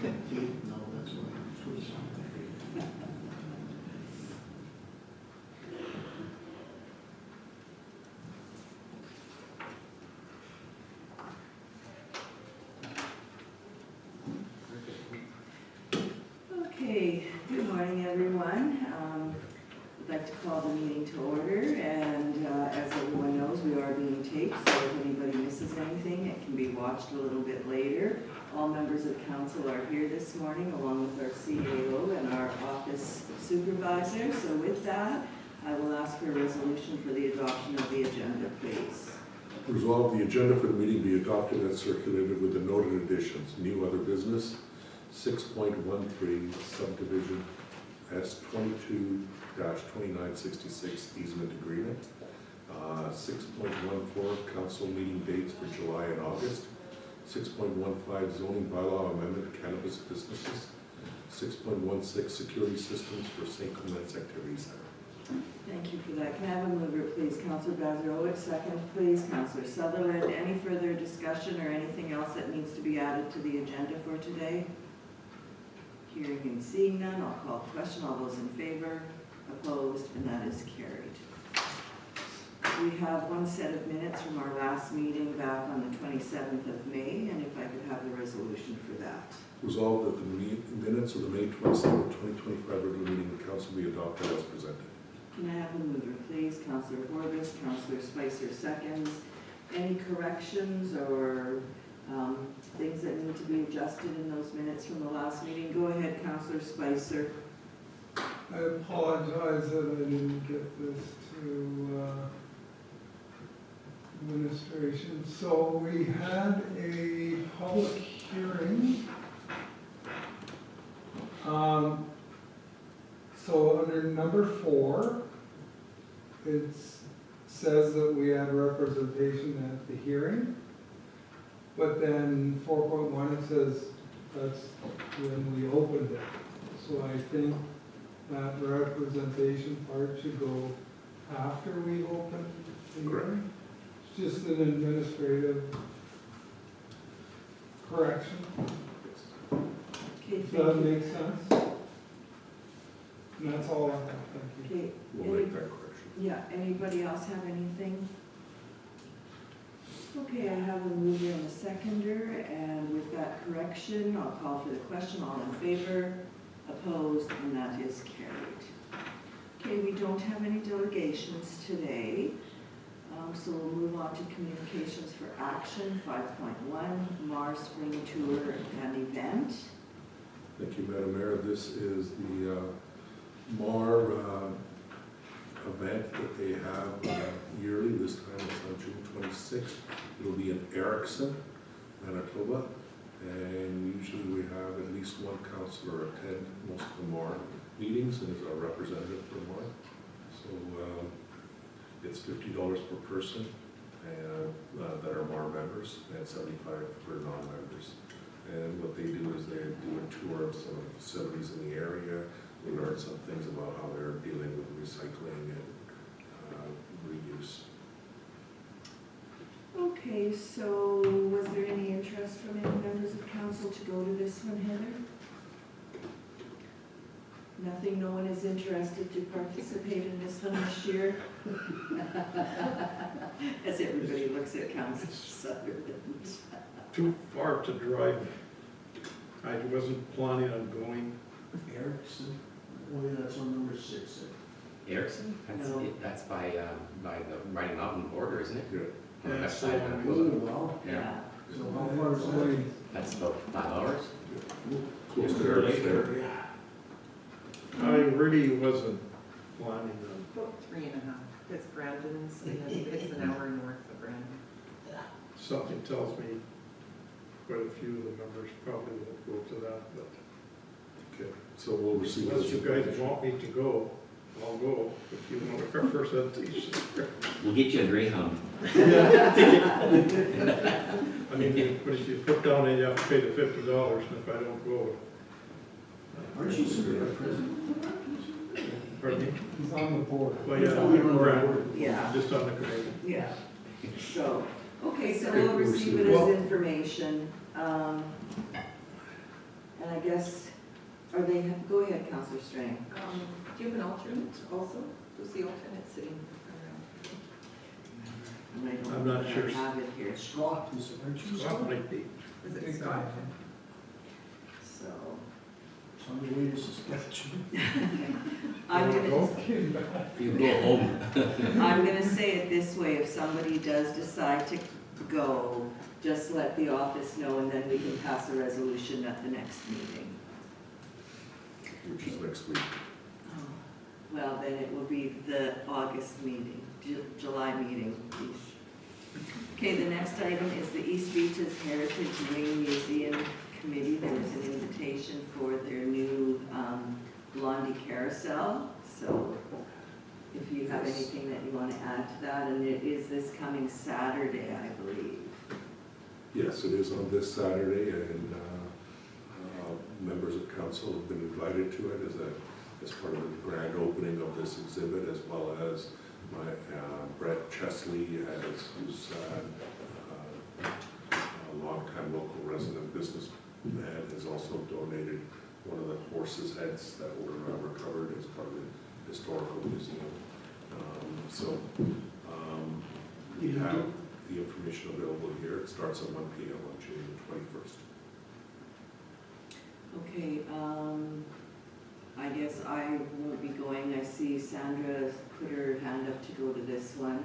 No, that's why I'm supposed to. Okay, good morning, everyone. I'd like to call the meeting to order, and as everyone knows, we are being taped, so if anybody misses anything, it can be watched a little bit later. All members of council are here this morning, along with our CAO and our office supervisor. So with that, I will ask for a resolution for the adoption of the agenda, please. Resolve the agenda for the meeting be adopted as circulated with the noted additions. New other business, 6.13 subdivision S22-2966 easement agreement. 6.14 council meeting dates for July and August. 6.15 zoning bylaw amendment cannabis businesses. 6.16 security systems for St. Clements Activity Center. Thank you for that. Can I have a mover, please? Councillor Bazarowicz, second, please. Councillor Sutherland, any further discussion or anything else that needs to be added to the agenda for today? Hearing and seeing none, I'll call the question. All those in favor, opposed, and that is carried. We have one set of minutes from our last meeting back on the 27th of May, and if I could have the resolution for that. Resolved that the minutes of the May 27, 2025 regular meeting of council be adopted as presented. Can I have a mover, please? Councillor Horbis, Councillor Spicer seconds. Any corrections or things that need to be adjusted in those minutes from the last meeting? Go ahead, Councillor Spicer. I apologize that I didn't get this to administration. So we had a public hearing. So under number 4, it says that we had representation at the hearing. But then 4.1, it says that's when we opened it. So I think that representation part should go after we open the hearing. It's just an administrative correction. Okay, Does that make sense? And that's all I have, thank you. Okay. We'll make that correction. Yeah, anybody else have anything? Okay, I have a mover and a seconder, and with that correction, I'll call for the question. All in favor, opposed, and that is carried. Okay, we don't have any delegations today, so we'll move on to communications for action. 5.1, Mar Spring Tour and Event. Thank you, Madam Mayor. This is the MAR event that they have yearly. This time it's on June 26th. It'll be in Erickson, Manitoba, and usually we have at least one councillor attend most of the MAR meetings and is a representative for MAR. So it's $50 per person and, that are MAR members, and $75 for non-members. And what they do is they do a tour of some of the facilities in the area. We learn some things about how they're dealing with recycling and reuse. Okay, so was there any interest from any members of council to go to this one, Heather? Nothing, no one is interested to participate in this one this year? As everybody looks at Council Sutherland. Too far to drive. I wasn't planning on going. Erickson, oh yeah, that's on number 6. Erickson? That's, No. that's by the Riding Mountain border, isn't it? Good. On the Yeah, west so side of Oh, Vancouver. wow. Yeah. So how far is that? That's about 5 hours. Close to Erickson. I really wasn't planning on. About 3.5. It's Brandon's, it's an hour north of Brandon. Something tells me quite a few of the members probably won't go to that, but Okay, so we'll receive unless this you guys want me to go, I'll go. If you want to representation. We'll get you a Greyhound. I mean, but if you put down and you have to pay the $50, and if I don't go. Aren't you the president? Pardon me? He's on the board. Well, He's yeah, on the Brad, board. Yeah, just on the committee. yeah. So, okay, so Okay, we'll we'll receive receive it it. as information. And I guess, are they, go ahead, Counselor Strang. Do you have an alternate also? Who's the alternate sitting around? And I don't I'm not think I sure. have it here, Scott, is it, aren't you Scott Scott? might be. Is it Scott? so. It's on the way to Saskatchewan. I'm Wanna gonna, go? You go home. I'm gonna say it this way, if somebody does decide to go, just let the office know and then we can pass a resolution at the next meeting. Which is next week. Oh, well, then it will be the August meeting, July meeting, please. Okay, the next item is the East Beaches Heritage Wing Museum Committee. There's an invitation for their new Blondie Carousel. So if you have anything that you want to add to that, and it is this coming Saturday, I believe. Yes, it is on this Saturday, and members of council have been invited to it as part of the grand opening of this exhibit, as well as my Brett Chesley, who's a longtime local resident businessman, has also donated one of the horses' heads that were recovered as part of the historical museum. We have the information available here. It starts at 1 p.m. on June 21st. Okay, I guess I won't be going. I see Sandra put her hand up to go to this one.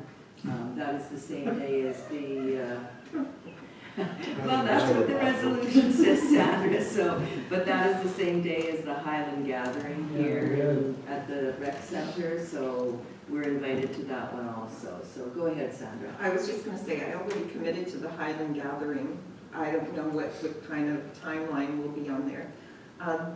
That is the same day as the, well, that's what the resolution says, Sandra, so, but that is the same day as the Highland Gathering here at the rec center, so we're invited to that one also. So go ahead, Sandra. I was just gonna say, I already committed to the Highland Gathering. I don't know what kind of timeline will be on there.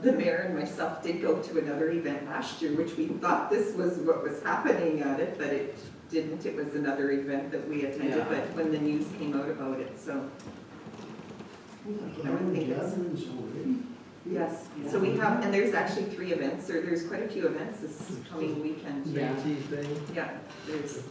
The mayor and myself did go to another event last year, which we thought this was what was happening at it, but it didn't. It was another event that we attended, Yeah. but when the news came out about it, so. I would think it's- Gatherings already? Yes, so we have, and there's actually 3 events, or there's quite a few events this coming weekend. Yeah. Métis thing. Yeah, there's,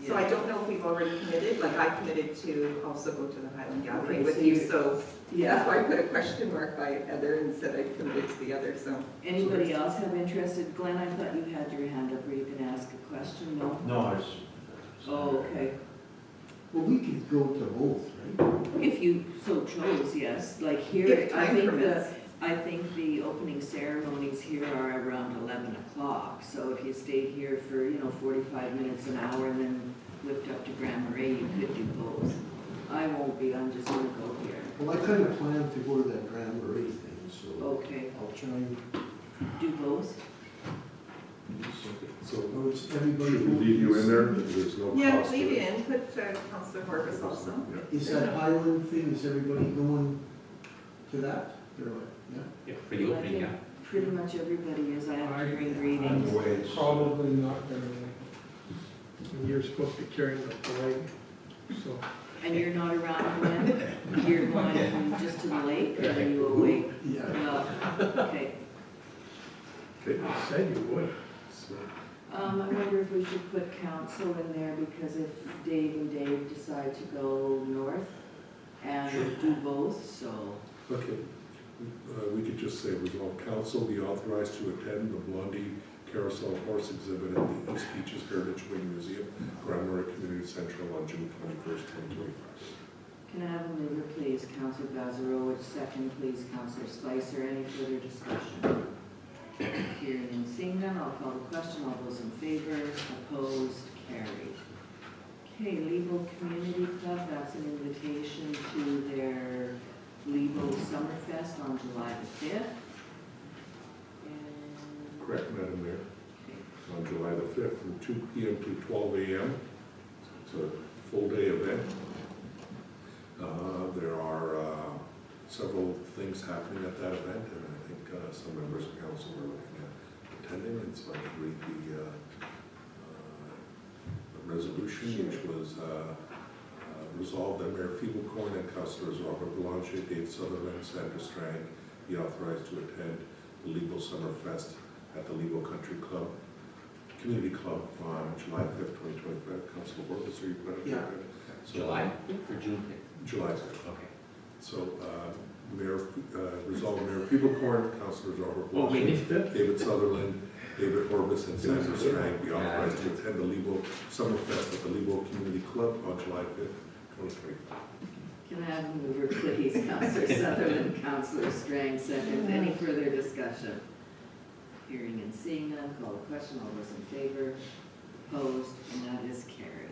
so I don't know if we've already committed, like I committed to also go to the Highland Gathering with you, so that's why I put a question mark by Heather and said I committed to the other, so. Anybody else have interest? Glenn, I thought you had your hand up. Were you gonna ask a question? No? No, I was. Oh, okay. Well, we could go to both, right? If you so chose, yes. Like here, If I time think permits. I think the opening ceremonies here are around 11 o'clock. So if you stayed here for, 45 minutes, an hour, and then whipped up to Grand Marais, you could do both. I won't be, I'm just gonna go here. Well, I kind of plan to go to that Grand Marais thing, so Okay, I'll try and, do both? So oh, it's everybody. should we leave you in there? There's no cost. Yeah, to leave it. it in, put Councillor Horvis also. Yeah. Is that Highland thing, is everybody going to that? Or what? Yeah? Yeah, for the opening, yeah. Pretty much everybody is. I have to bring I'm greetings. away. It's Probably not gonna make And you're supposed to be carrying the flag, so. And you're not around when? You're going just to the lake, or are you away? Yeah. Well, okay. Okay. You said you would. So, I wonder if we should put council in there, because if Dave and Dave decide to go north and do both, so. okay. We could just say, resolve council be authorized to attend the Blondie Carousel Horse Exhibit at the East Beaches Heritage Wing Museum, Grand Marais Community Central on June 21st, 2025. Can I have a mover, please? Councillor Bazarowicz, second, please. Councillor Spicer. Any further discussion? Hearing and seeing none, I'll call the question. All those in favor, opposed, carried. Okay, Lebo Community Club, that's an invitation to their Lebo Summerfest on July the 5th. And, Correct, Madam Mayor. okay, On July the 5th from 2 p.m. to 12 a.m. It's a full-day event. There are several things happening at that event, and I think some members of council are looking at attending, and so I can read the resolution, which was resolved that Mayor Feeblecoin and councillors Robert Boulanger, Dave Sutherland, Sandra Strang be authorized to attend the Lebo Summerfest at the Lebo Country Club, Community Club on July 5th, 2025. Councilor Horvis, are you ready? Yeah. So, July 5th or June 5th? July 5th. Okay. So, resolve Mayor People Corn, Councilors Robert Oh, Walsh, wait. David Sutherland, David Orbis, and Cesar Strang be authorized to attend the Lebo Summerfest at the Lebo Community Club on July 5th, 2025. Can I have a mover, please? Counselor Sutherland, Counselor Strang, seconds. Any further discussion? Hearing and seeing none, call the question. All those in favor? Opposed? And that is carried.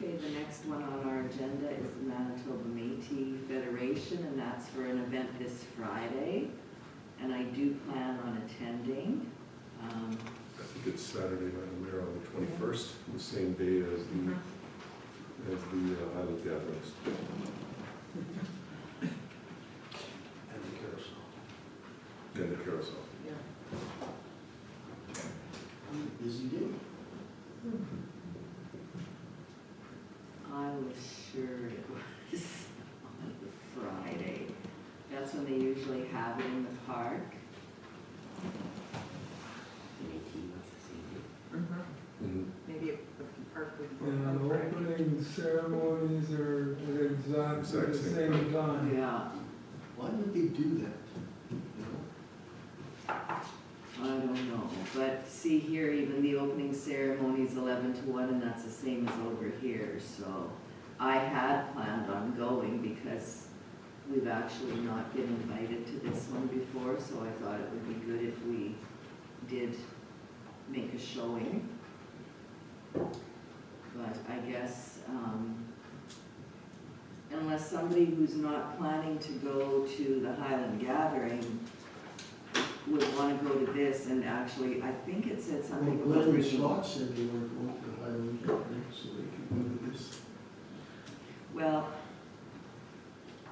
Okay, the next one on our agenda is the Manitoba Métis Federation, and that's for an event this Friday. And I do plan on attending. I think it's Saturday, Madam Mayor, on the 21st, the same day as the Highland gatherings. And the carousel. And the carousel. Busy day. I was sure it was on the Friday. That's when they usually have it in the park. Mhm. Maybe if the park would. And the opening ceremonies are at exactly the Exact same time. Yeah, Why would they do that? You know? I don't know, but see here, even the opening ceremony is 11 to 1, and that's the same as over here, so I had planned on going because we've actually not been invited to this one before, so I thought it would be good if we did make a showing. But I guess, unless somebody who's not planning to go to the Highland Gathering would want to go to this, and actually, I think it said something Well, about Glenn and bringing. Scott said they were going to the Highland Gathering, so they could go to this. Well,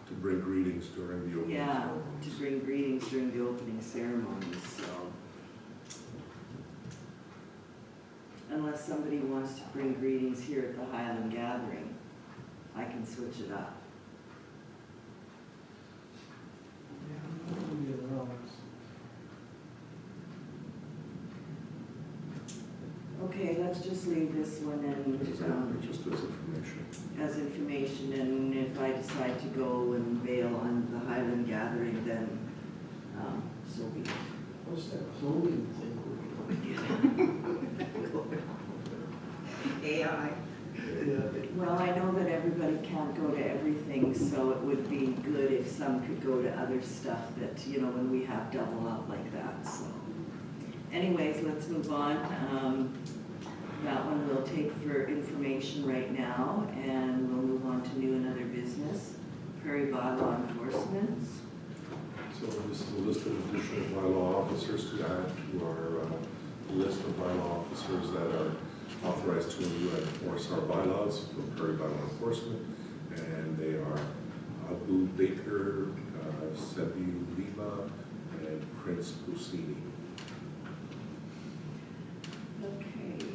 To bring greetings during the opening yeah, ceremonies. to bring greetings during the opening ceremonies, so. Unless somebody wants to bring greetings here at the Highland Gathering, I can switch it up. Okay, let's just leave this one Just as information. as information, and if I decide to go and bail on the Highland Gathering, then, so be it. What's that clothing thing we're doing? AI. Yeah, Well, I know that everybody can't go to everything, so it would be good if some could go to other stuff that, you know, when we have double up like that, so. Anyways, let's move on. That one we'll take for information right now, and we'll move on to new and other business. Prairie bylaw enforcement. So this is a list of additional bylaw officers to add to our list of bylaw officers that are authorized to review and enforce our bylaws for Prairie Bylaw Enforcement. And they are Abu Baker, Sebi Lima, and Prince Busini. Okay.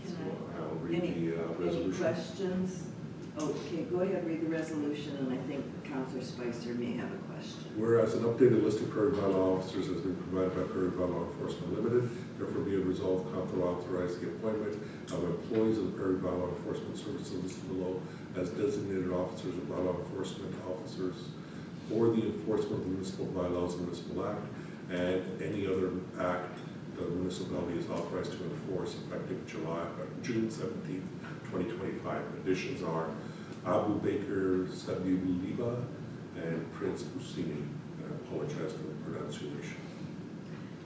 So Can I'll I, read the any resolution. questions? Okay, go ahead, read the resolution, and I think Councillor Spicer may have a question. Whereas an updated list of Prairie Bylaw officers has been provided by Prairie Bylaw Enforcement Limited, therefore be it resolved, Council authorize the appointment of employees of the Prairie Bylaw Enforcement Service listed below as designated officers of bylaw enforcement officers for the enforcement of the municipal bylaws and municipal act and any other act the municipality is authorized to enforce effective June 17th, 2025. Additions are Abu Baker, Sabi Liba, and Prince Busini. I apologize for the pronunciation.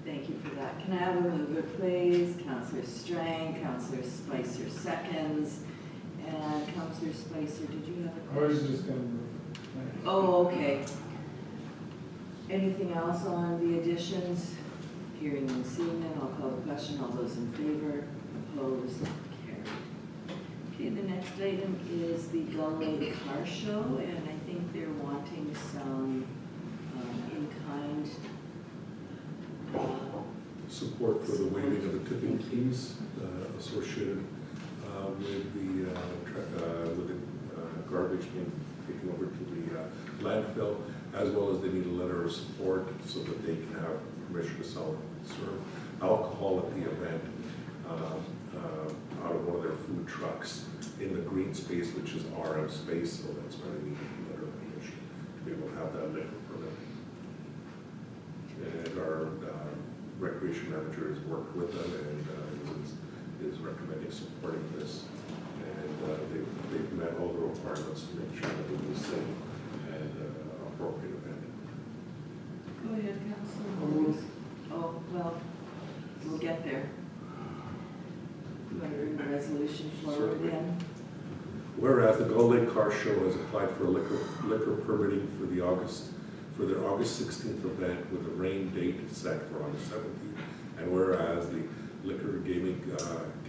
Thank you for that. Can I have a mover, please? Councillor Strang, Councillor Spicer seconds, and Councillor Spicer, did you have a I was question? just gonna move. Oh, okay. Anything else on the additions? Hearing and seeing none, I'll call the question. All those in favor? Opposed? Carried. Okay, the next item is the Gull Lake Car Show, and I think they're wanting some in-kind Support for the waiving of the tipping fees associated with the garbage being taken over to the landfill, as well as they need a letter of support so that they can have permission to serve alcohol at the event out of one of their food trucks in the green space, which is RM space, so that's why they need a letter of permission to be able to have that liquor permit. recreation manager has worked with them and is recommending supporting this. And they've met all the requirements to make sure that it was safe and appropriate event. Go ahead, Councilor. Oh, well, we'll get there. You want to bring the resolution forward Certainly. again? Whereas the Gull Lake Car Show has applied for liquor permitting for their August 16th event with a rain date set for August 17th. And whereas the Liquor and Gaming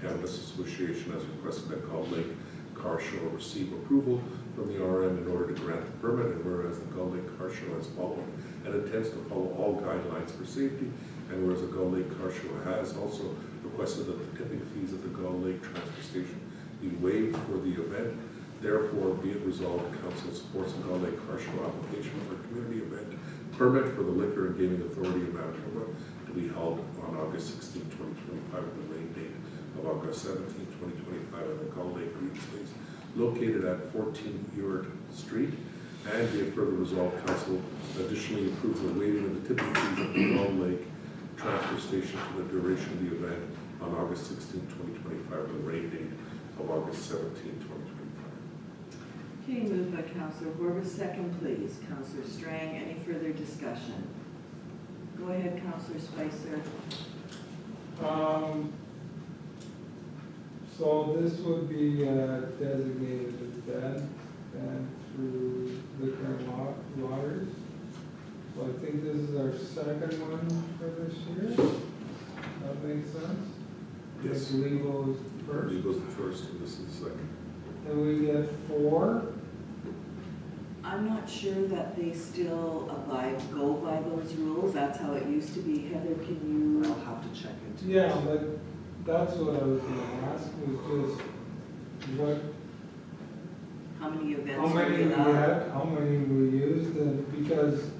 Cannabis Association has requested that Gull Lake Car Show receive approval from the RM in order to grant the permit, and whereas the Gull Lake Car Show has followed and intends to follow all guidelines for safety, and whereas the Gull Lake Car Show has also requested that the tipping fees at the Gull Lake Transfer Station be waived for the event, therefore be it resolved, the council supports the Gull Lake Car Show application for a community event permit for the Liquor and Gaming Authority of Manitoba to be held on August 16, 2025, with the rain date of August 17, 2025 at the Gull Lake Green Space located at 14 Ewart Street. And be it further resolved, council additionally approves the waiving of the tipping fees at the Gull Lake Transfer Station for the duration of the event on August 16, 2025, with the rain date of August 17, 2025. Okay, moved by Councilor Horbus, second please. Councilor Strang, any further discussion? Go ahead, Councilor Spicer. So this would be designated event and through Liquor and Waters. So I think this is our second one for this year. That makes sense? Yes. Legal is first. Legal's the first, and this is the second. And we get 4. I'm not sure that they still go by those rules. That's how it used to be. Heather, can you? I'll have to check into Yeah, this. but that's what I was gonna ask, was just what, How many events how are many we we allowed? had, how many we used, and because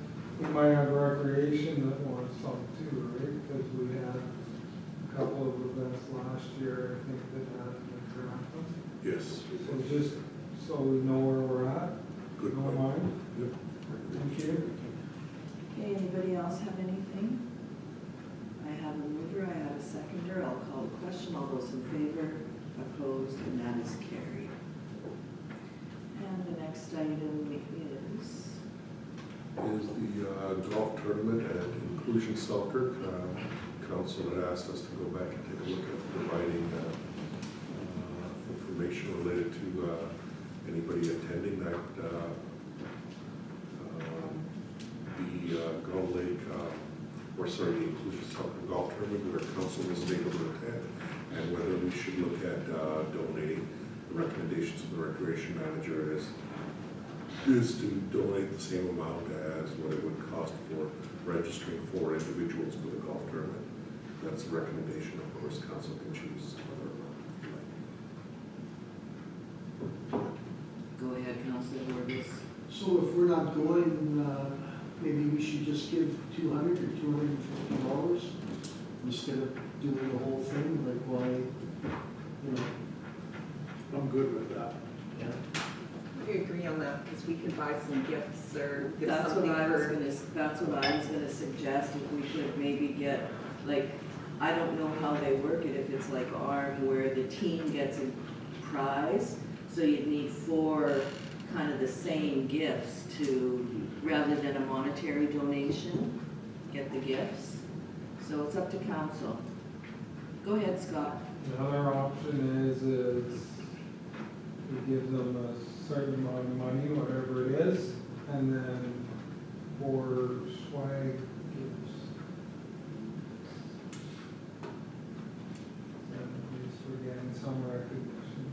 we might have recreation that wants some too, right? Because we had a couple of events last year, I think, that had an example. Yes. So just so we know where we're at, Good don't point. mind. Yep. Thank you. Okay, anybody else have anything? I have a mover, I have a seconder. I'll call the question. All those in favor, opposed, and that is carried. And the next item is, The golf tournament at Inclusion Selkirk. Council had asked us to go back and take a look at providing information related to anybody attending that the Gull Lake, the Inclusion Selkirk golf tournament where council was able to attend, and whether we should look at donating. The recommendations of the recreation manager is to donate the same amount as what it would cost for registering 4 individuals for the golf tournament. That's a recommendation, of course, council can choose whether or not they like. go ahead, Councilor Horbus. So if we're not going, maybe we should just give $200 or $250 instead of doing the whole thing, like why, you know? I'm good with that. Yeah. We agree on that, because we could buy some gifts or give That's what something I was for. gonna suggest, if we could maybe get, like, I don't know how they work it, if it's like ours where the team gets a prize, so you'd need 4 kind of the same gifts to, rather than a monetary donation, get the gifts. So it's up to council. Go ahead, Scott. The other option is we give them a certain amount of money, whatever it is, and then for swag gifts. And at least we're getting some recognition.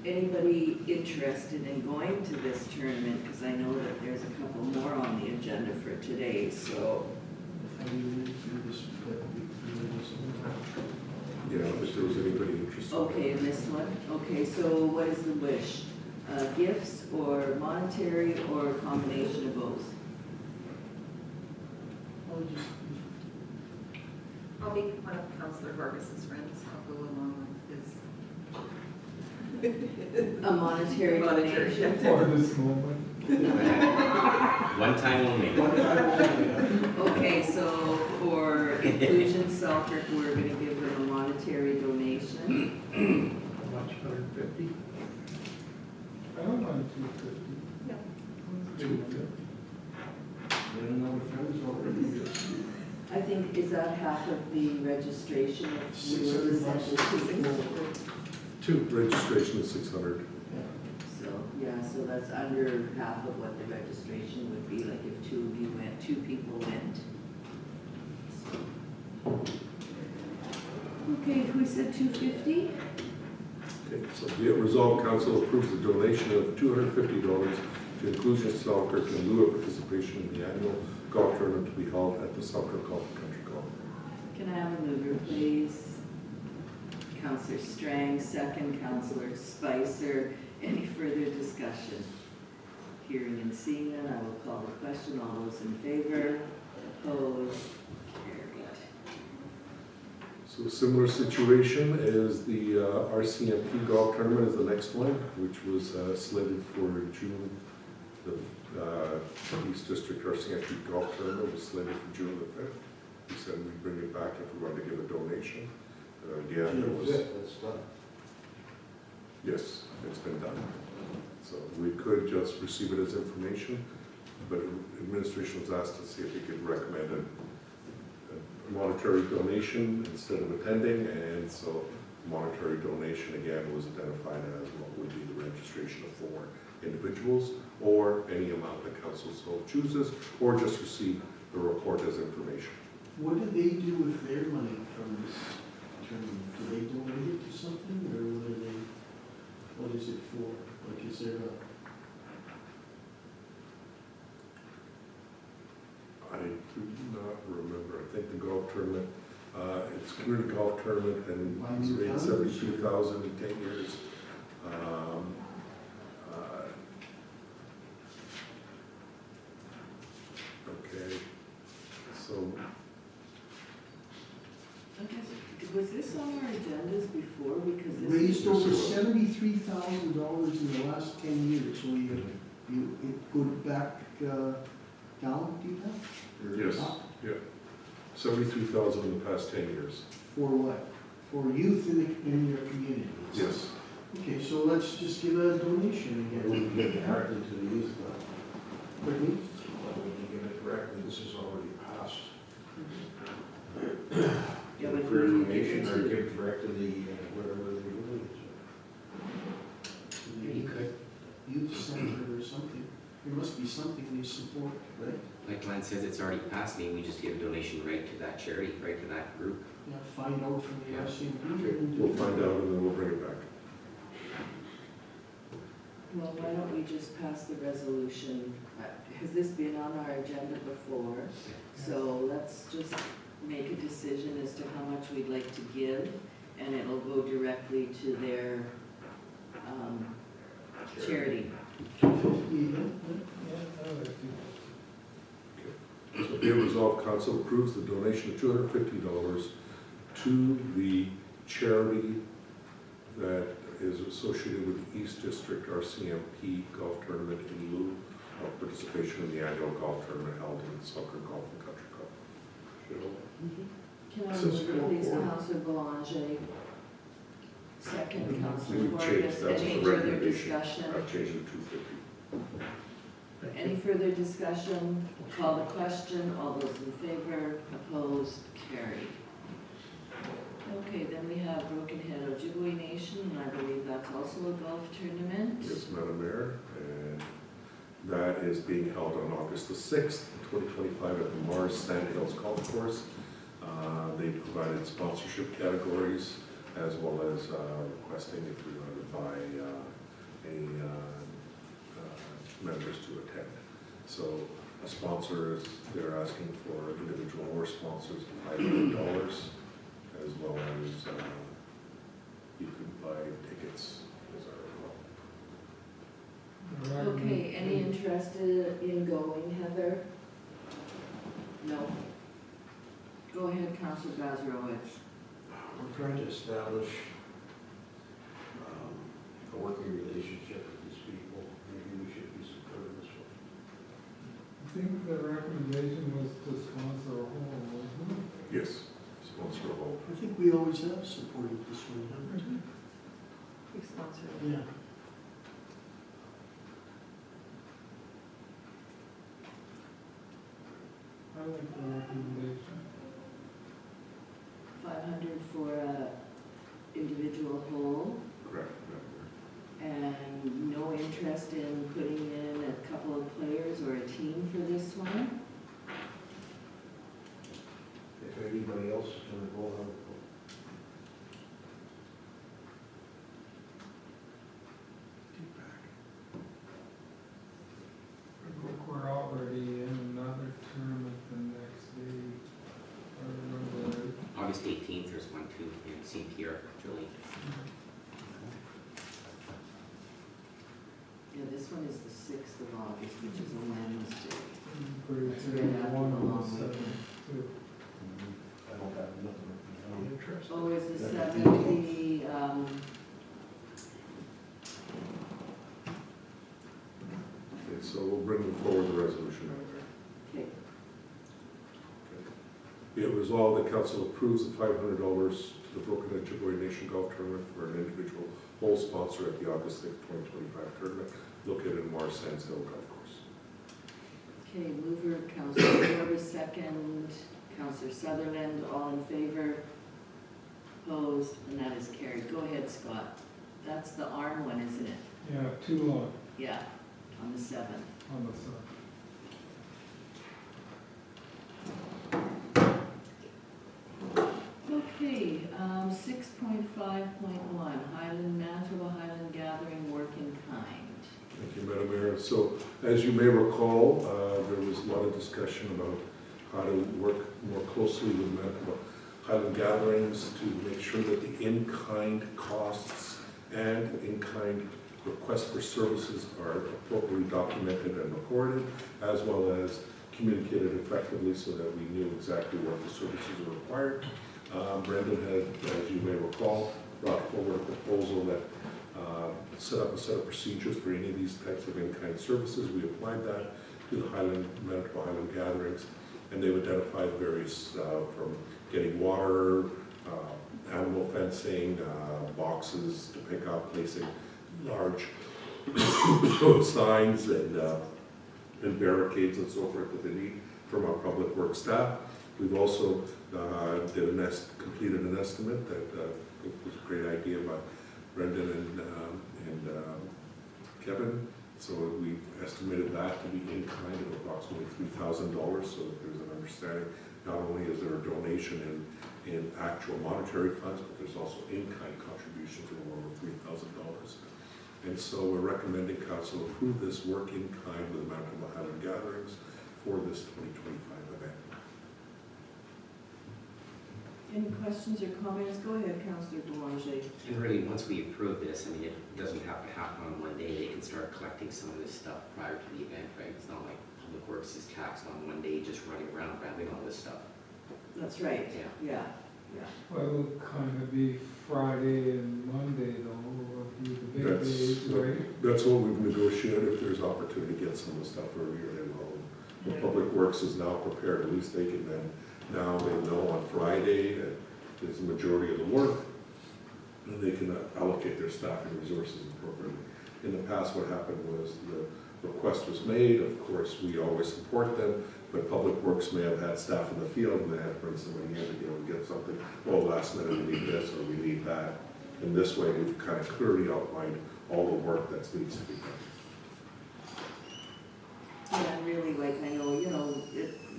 Anybody interested in going to this tournament? Because I know that there's a couple more on the agenda for today, so. I mean, do this, that we do this sometime. Yeah, if there was anybody interested. Okay, in this one, okay, so what is the wish? Gifts or monetary or a combination of both? I'll just, I'll be one of Councilor Vargas's friends, I'll go along with his. A monetary Monetary, donation? For this moment. One time only. one time only, Okay, so for Inclusion Selkirk, we're gonna give them a monetary donation. How much, 150? I don't mind 250. Yeah. 250. I don't know if friends already. I think, is that half of the registration? If we were to $600 send it to- Two, registration is 600. So, yeah, so that's under half of what the registration would be, like if two of you went, two people went. Okay, we said 250? Okay, so be it resolved, council approves the donation of $250 to Inclusion Selkirk in lieu of participation in the annual golf tournament to be held at the Selkirk Golf and Country Club. Can I have a mover, please? Counselor Strang, second. Counselor Spicer. Any further discussion? Hearing and seeing none, I will call the question. All those in favor? Opposed? Carried. So similar situation is the RCMP golf tournament is the next one, which was slated for June. The East District RCMP golf tournament was slated for June the 5th. We said we'd bring it back if we wanted to give a donation. Again, there was, That's done. yes, it's been done. So we could just receive it as information, but administration was asked to see if they could recommend a monetary donation instead of attending, and so monetary donation again was identified as what would be the registration of 4 individuals, or any amount the council so chooses, or just receive the report as information. What do they do with their money from this tournament? Do they donate it to something, or what is it for? Like, is there a, I do not remember. I think the golf tournament, it's community golf tournament, and it's raised 72,000 in 10 years. Okay, so Was this on our agendas before? Because this raised is... over $73,000 in the last 10 years, so it goes back down, do you know? yes, yeah, 73,000 in the past 10 years. For what? For youth in your community? Yes. Okay, so let's just give a donation We again. wouldn't give it directly to the youth, but Pardon me? we can give it directly, this is already passed. Yeah, Give but for who do you give information it or to? give it direct to the, whatever they do. You could, Youth center or something. There must be something they support, right? like Glenn says, it's already passed, maybe we just give a donation right to that charity, right to that group. Yeah, find out from the RCMP. Okay, we'll find out and then we'll bring it back. Well, why don't we just pass the resolution? Has this been on our agenda before? So let's just make a decision as to how much we'd like to give, and it'll go directly to their charity. 250, yeah? Yeah, I like to. So be it resolved, council approves the donation of $250 to the charity that is associated with the East District RCMP golf tournament in lieu of participation in the annual golf tournament held in the Selkirk Golf and Country Club. Can I This is move, please, 4-4. Councilor Belanger? Second, Councilor We've changed, Vargas. that was Any the further recommendation. discussion? I've changed it to 250. Any further discussion? Call the question. All those in favor, opposed, carried. Okay, then we have Broken Head Ojibwe Nation, and I believe that's also a golf tournament. Yes, Madam Mayor, and that is being held on August the 6th, 2025 at the Mars Sand Hills Golf Course. They provided sponsorship categories as well as requesting if we wanted to buy members to attend. So a sponsor is, they're asking for individual or sponsors of $500, as well as you can buy tickets as well. Okay, any interested in going, Heather? No? Go ahead, Councilor Bazarowitz. We're trying to establish a working relationship with these people. Maybe we should be supporting this one. think the recommendation was to sponsor a whole, wasn't it? Yes, sponsor a whole. I think we always have supported this one, haven't we? We sponsor it. Yeah. I like the recommendation. 500 for a individual hole, Correct. and no interest in putting in a couple of players or a team for this one. If anybody else is gonna go, I'll go. I think we're already in another tournament the next day. I remember right. August 18th, there's one too in St. Pierre, Julie. Yeah, this one is the 6th of August, which is a Wednesday. Pretty That's sure right after one the on long the weekend. 7th too. I don't have nothing. Interesting. Oh, is the That'd be 7th Okay, so we'll bring forward the resolution out there. okay, Be it resolved that council approves the $500 to the Broken Ojibwe Nation Golf Tournament for an individual hole sponsor at the August 6, 2025 tournament located in Morris Sands Hill Golf Course. okay, mover, Councilor Corbis, second, Councilor Sutherland, all in favor? Opposed, and that is carried. Go ahead, Scott. That's the arm one, isn't it? Yeah, 2 on Yeah, on the 7th. the 7th. Okay, 6.5.1, Highland, Manitoba Highland Gathering Work in Kind. Thank you, Madam Mayor. So, as you may recall, there was a lot of discussion about how to work more closely with Manitoba Highland Gatherings to make sure that the in-kind costs and in-kind requests for services are appropriately documented and recorded, as well as communicated effectively so that we knew exactly what the services are required. Brendan had, as you may recall, brought forward a proposal that set up a set of procedures for any of these types of in-kind services. We applied that to the Manitoba Highland Gatherings, and they've identified various from getting water, animal fencing, boxes to pick up, placing large signs and barricades and so forth that they need from our public works staff. We've also completed an estimate that was a great idea by Brendan and Kevin. So we estimated that to be in kind of approximately $3,000, so that there's an understanding. Not only is there a donation in actual monetary funds, but there's also in-kind contributions of over $3,000. And so we're recommending council approve this work in kind with Manitoba Highland Gatherings for this 2025 event. Any questions or comments? Go ahead, Councillor Boulanger. And really, once we approve this, I mean, it doesn't have to happen on one day. They can start collecting some of this stuff prior to the event, right? It's not like Public Works is taxed on one day just running around grabbing all this stuff. That's right. Yeah. Yeah. Well, it'll kind of be Friday and Monday though, will be the big That's- days, right? That's what we've negotiated. If there's opportunity to get some of the stuff earlier, they will. The Public Works is now prepared, at least they can then, now they know on Friday that is the majority of the work, and they can allocate their staffing resources appropriately. In the past, what happened was the request was made, of course, we always support them, but Public Works may have had staff in the field, and they had to bring somebody in to be able to get something, oh, last minute we need this, or we need that. In this way, we've kind of clearly outlined all the work that needs to be done. Yeah, and really, like, I know,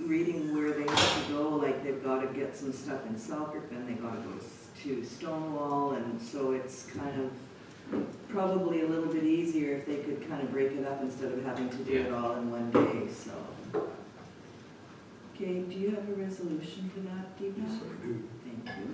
reading where they have to go, like, they've got to get some stuff in Selkirk, then they got to go to Stonewall, and so it's kind of probably a little bit easier if they could kind of break it up instead of having to do it all in one day, so. Okay, do you have a resolution for that, Yes, Deepa? I do. Thank you.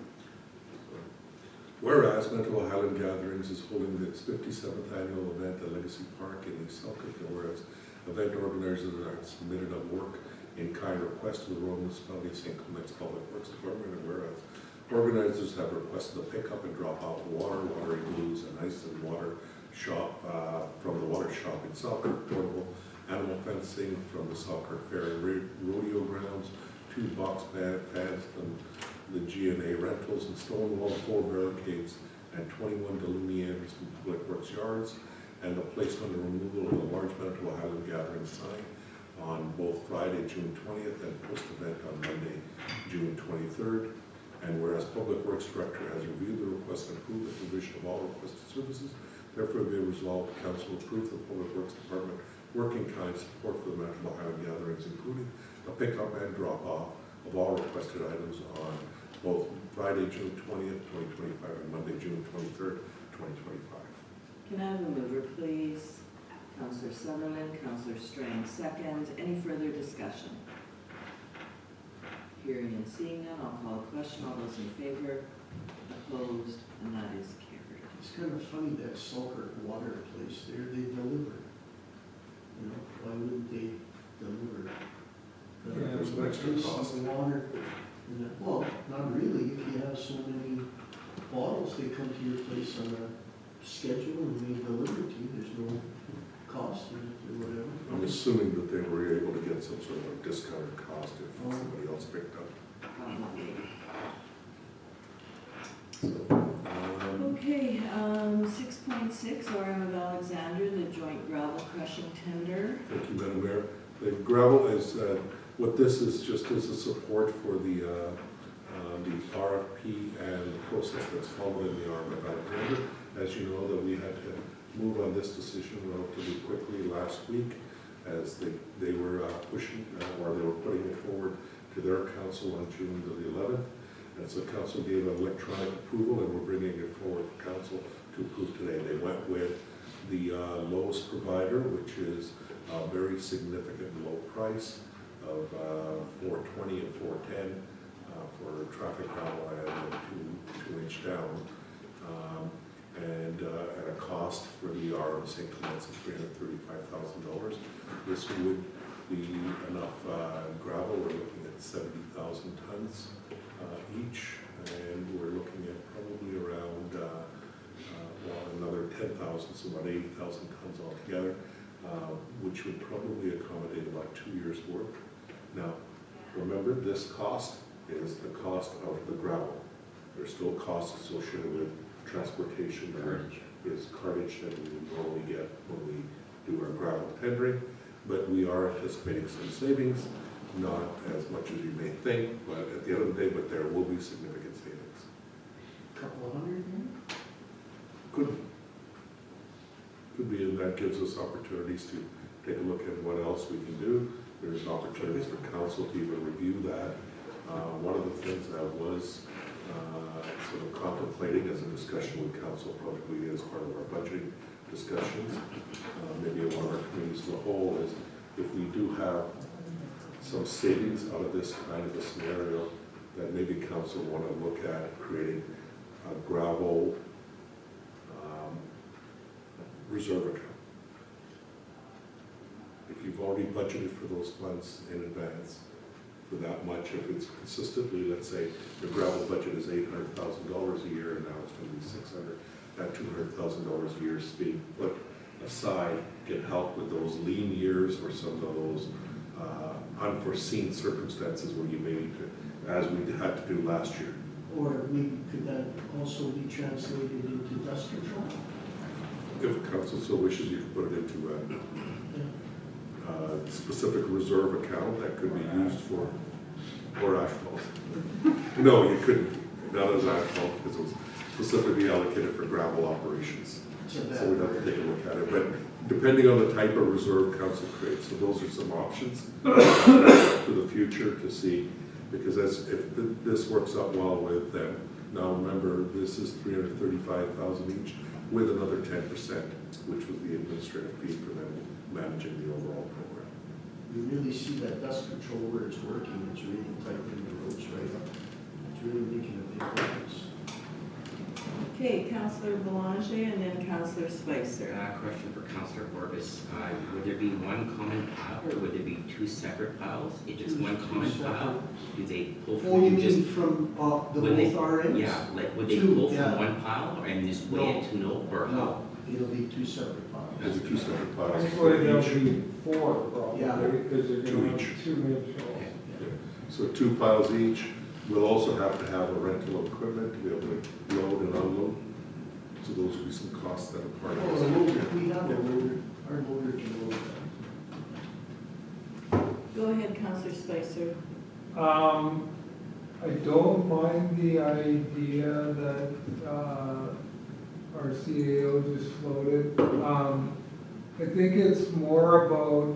Whereas Manitoba Highland Gatherings is holding its 57th annual event at Legacy Park in East Selkirk, and whereas event organizers have submitted a work in kind request to the Rural Municipality of St. Clement's Public Works Department, and whereas organizers have requested the pickup and drop off water, water igloos, and ice and water shop from the water shop in Selkirk, portable animal fencing from the Selkirk Fair and Rodeo grounds, 2 box pads from the GNA rentals, and stone wall 4 barricades and 21 delineators from Public Works yards, and the placement and removal of the large Manitoba Highland Gathering sign on both Friday, June 20th, and post-event on Monday, June 23rd. And whereas Public Works Director has reviewed the request and approved the provision of all requested services, therefore be resolved, Council approve the Public Works Department working time support for the Manitoba Highland gatherings, including a pickup and drop-off of all requested items on both Friday, June 20th, 2025, and Monday, June 23rd, 2025. Can I have a mover, please? Councillor Sutherland, Councillor Strang, second. Any further discussion? Hearing and seeing none, I'll call a question. All those in favor? Opposed? And that is carried. It's kind of funny that Selkirk water place there, they deliver. You know, why wouldn't they deliver? Yeah, there's an extra Place cost. of water, and that- well, not really, if you have so many bottles, they come to your place on a schedule and they deliver to you, there's no cost in it or whatever. I'm assuming that they were able to get some sort of a discounted cost if somebody else picked up. Probably. So, Okay, 6.6, RM of Alexander, the joint gravel crushing tender. Thank you, Madam Mayor. The gravel is, what this is just is a support for the RFP and the process that's followed in the RM of Alexander. As you know, that we had to move on this decision relatively quickly last week as they were pushing, or they were putting it forward to their council on June the 11th. And so council gave an electronic approval, and we're bringing it forward for council to approve today. They went with the lowest provider, which is a very significant low price of $420 and $410 for traffic gravel and 2-inch down. And at a cost for the RM St. Clements of $335,000. This would be enough gravel. We're looking at 70,000 tons each, and we're looking at probably around another 10,000, so about 80,000 tons altogether, which would probably accommodate about 2 years' work. Now, remember, this cost is the cost of the gravel. There's still costs associated with transportation, is cartage that we normally get when we do our gravel tendering, but we are anticipating some savings, not as much as you may think, but at the end of the day, but there will be significant savings. Couple of hundred, maybe? Could be, and that gives us opportunities to take a look at what else we can do. There's opportunities for council to even review that. One of the things that was sort of contemplating as a discussion with council probably as part of our budgeting discussions, maybe in one of our committees as a whole, is if we do have some savings out of this kind of a scenario, that maybe council want to look at creating a gravel reserve account. If you've already budgeted for those funds in advance, for that much, if it's consistently, let's say, the gravel budget is $800,000 a year, and now it's going to be $600,000, that $200,000 a year is being put aside, can help with those lean years or some of those unforeseen circumstances where you may need to, as we had to do last year. Or maybe could that also be translated into dust control? If council so wishes, you can put it into a specific reserve account that could be used for asphalt. No, you couldn't, not as asphalt, because it was specifically allocated for gravel operations. So we'd have to take a look at it, but depending on the type of reserve council creates, so those are some options for the future to see, because if this works out well with them. Now remember, this is $335,000 each with another 10%, which was the administrative fee for them managing the overall program. You really see that dust control where it's working, it's really tightening the roads right up. It's really making a big difference. Okay, Councillor Belanger and then Councillor Spicer. Question for Councillor Orbis. Would there be one common pile or would there be two separate piles? If it's one common pile, do they pull Oh, you from just? mean from the Would they- both our ends? Yeah, like would they Two, pull yeah. from one pile and just weigh it to know or how? No, It'll be two separate piles. There's a two separate piles. Actually, there'll Each. be four Yeah. probably, because you're Two gonna each. have two Mitchells. So two piles each. We'll also have to have a rental of equipment to be able to load and unload. So those will be some costs that are part Oh, of the this. loader, we have a loader, our loader can load that. Go ahead, Counselor Spicer. I don't mind the idea that, our CAO just floated. I think it's more about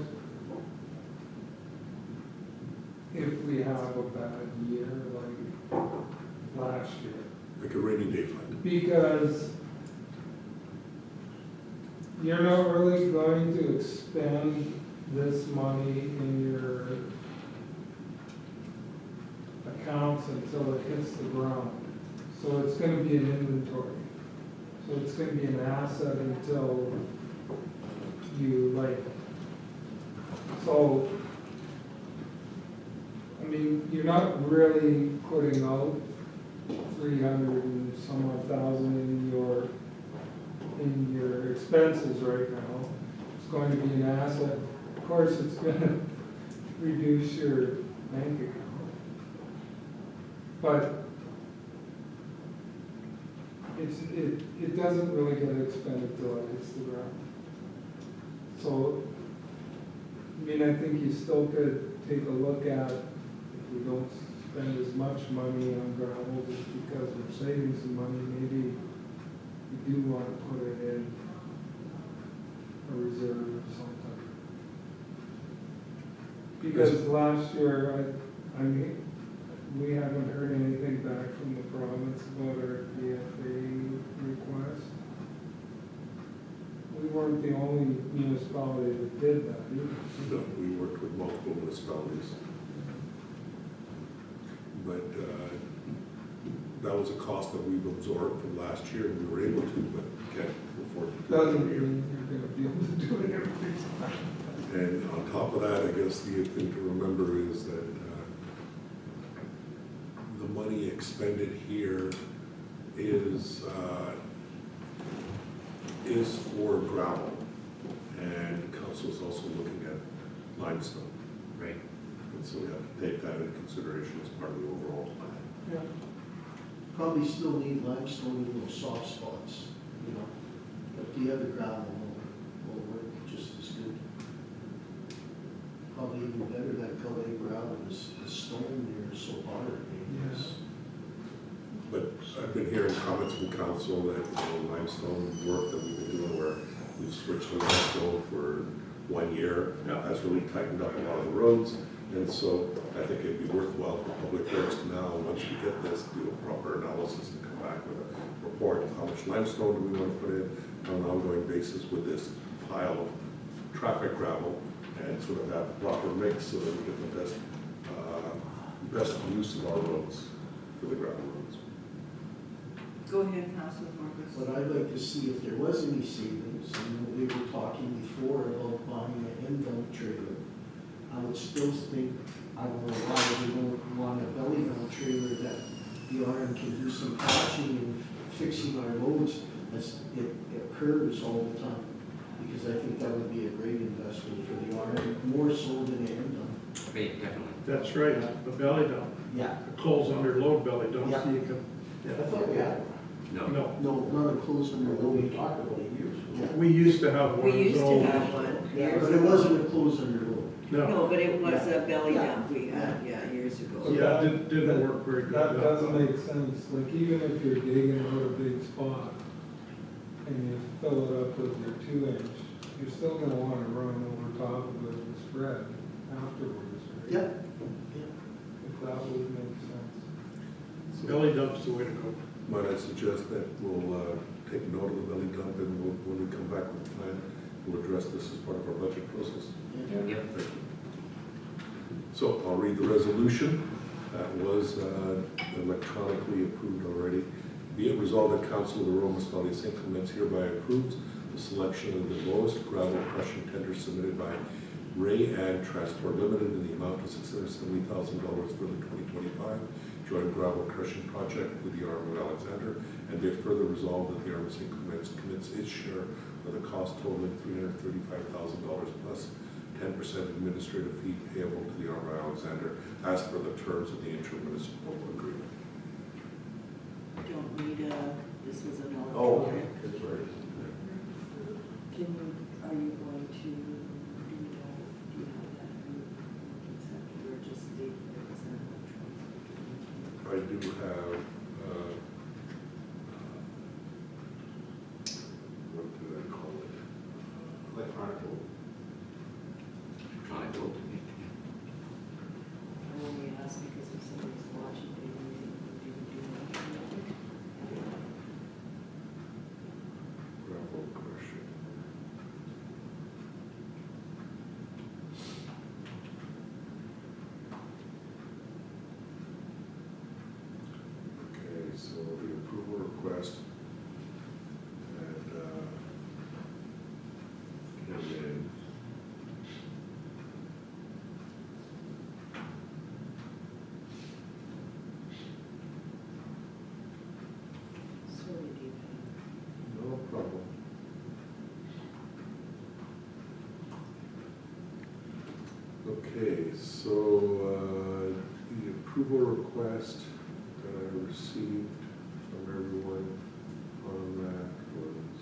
if we have a bad year like last year. Like a rainy day fund. Because you're not really going to expend this money in your accounts until it hits the ground. So it's gonna be an inventory. So it's gonna be an asset until you like. So, I mean, you're not really putting out 300 and some odd thousand in your expenses right now. It's going to be an asset. Of course, it's gonna reduce your bank account. But it doesn't really get expended till it hits the ground. So, I mean, I think you still could take a look at, if we don't spend as much money on gravel just because we're saving some money, maybe we do want to put it in a reserve or something. Because last year, I mean, we haven't heard anything back from the province about our DFA request. We weren't the only municipality that did that either. No, we worked with multiple municipalities. But that was a cost that we've absorbed from last year, and we were able to, but can't afford to do it Doesn't every year. mean you're gonna be able to do it every time. And on top of that, I guess the thing to remember is that the money expended here is for gravel. And council's also looking at limestone. Right. And so we have to take that into consideration as part of the overall plan. Yeah. Probably still need limestone in those soft spots, you know, but the other gravel will work just as good. Probably even better that Calais gravel, the stone there is so hard. Yes. But I've been hearing comments from council that the limestone work that we've been doing where we've switched to limestone for 1 year has really tightened up a lot of the roads. And so I think it'd be worthwhile for Public Works now, once we get this, do a proper analysis and come back with a report of how much limestone do we want to put in on an ongoing basis with this pile of traffic gravel and sort of have a proper mix so that we get the best use of our roads for the gravel roads. Go ahead, Counselor Morris. What I'd like to see if there was any savings, and we were talking before about buying an in-dump trailer. I would still think, I don't know why we don't want a belly dump trailer that the RM can do some patching and fixing our roads as it occurs all the time. Because I think that would be a great investment for the RM, more so than an in-dump. Right, definitely. That's right, the belly dump, Yeah. a closed under load belly dump, Yeah. so you can, I thought we had, No. no. no, not a closed under We load. talked about it years ago. Yeah. We used to have one. We used to so- have one Yeah, years but it ago. wasn't a closed under load. No, No, but it was Yeah. a belly Yeah. dump we had, yeah, years ago. yeah, it didn't work very good. That doesn't make sense, like even if you're digging out a big spot and you fill it up with your 2-inch, you're still gonna wanna run over top of it and spread afterwards, right? Yeah. If that would make sense. Belly dump's the way to go. Might I suggest that we'll take note of the belly dump and when we come back with a plan, we'll address this as part of our budget process. Yep. Thank you. So I'll read the resolution. That was electronically approved already. Be it resolved that Council of the Rural Municipality of St. Clements hereby approves the selection of the lowest gravel crushing tender submitted by Ray Ag Transport Limited in the amount of $670,000 for the 2025 joint gravel crushing project with the Arm of Alexander, and be it further resolved that the Arm of St. Clements commits its share of the cost totaling $335,000 plus 10% administrative fee payable to the Arm of Alexander as per the terms of the intermunicipal agreement. Don't need this was an Oh, okay, electronic. that's right. Are you going to do that? Do you have that consent or just state that it's an electronic? I do have, what did I call it? Electronic vote. Electronic vote. I only ask because if somebody's watching, they may do that. Gravel crushing. Okay, so the approval request and came in. Sorry, Deepa. No problem. Okay, so the approval request that I received from everyone on that was,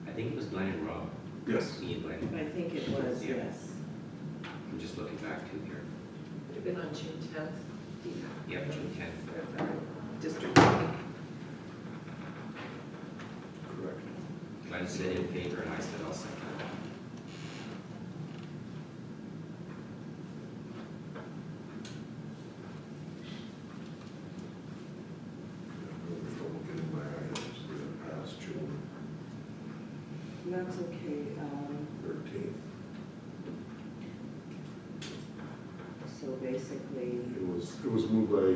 I think it was Glenn and Rob. yes, Me and Glenn. I think it was, Yeah. yes. I'm just looking back to here. Would have been on June 10th. Yeah, June 10th. With our district. correct. Glenn said in favor and I said I'll second. I'm having trouble getting my items past June That's okay. 13th. So basically, It was moved by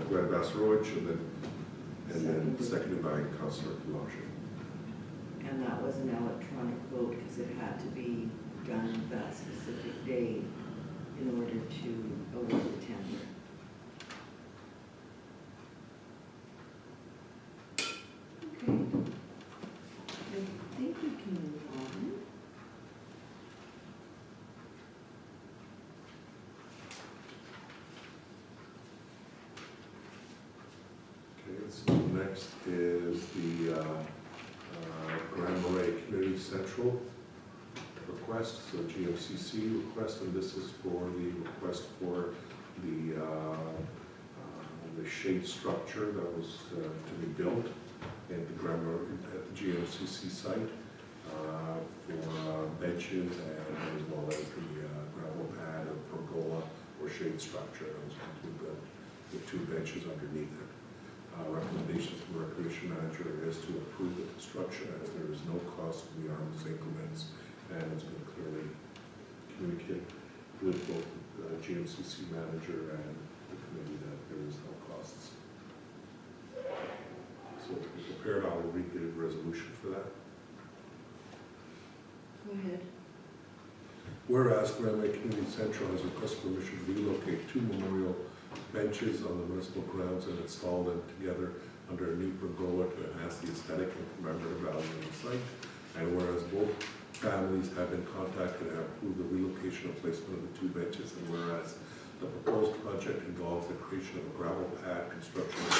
Glenn Basarowicz and then seconded by Councillor Palacio. and that was an electronic vote because it had to be done that specific day in order to award the tender. Okay. I think we can move on. Okay, so next is the Grand Marais Community Central request, so GMCC request, and this is for the request for the shade structure that was to be built at the Grand Marais, at the GMCC site for benches and as well as the gravel pad, a pergola or shade structure that was going to the two benches underneath it. Recommendations from the Recreation Manager is to approve the construction as there is no cost to the Arm of St. Clements, and it's been clearly communicated with both the GMCC Manager and the committee that there is no costs. So if you're prepared, I will read the resolution for that. Go ahead. Whereas Grand Marais Community Central has requested permission to relocate two memorial benches on the municipal grounds and install them together under a new pergola to enhance the aesthetic and commemorative value of the site. And whereas both families have been contacted and approved the relocation and placement of the two benches, and whereas the proposed project involves the creation of a gravel pad construction of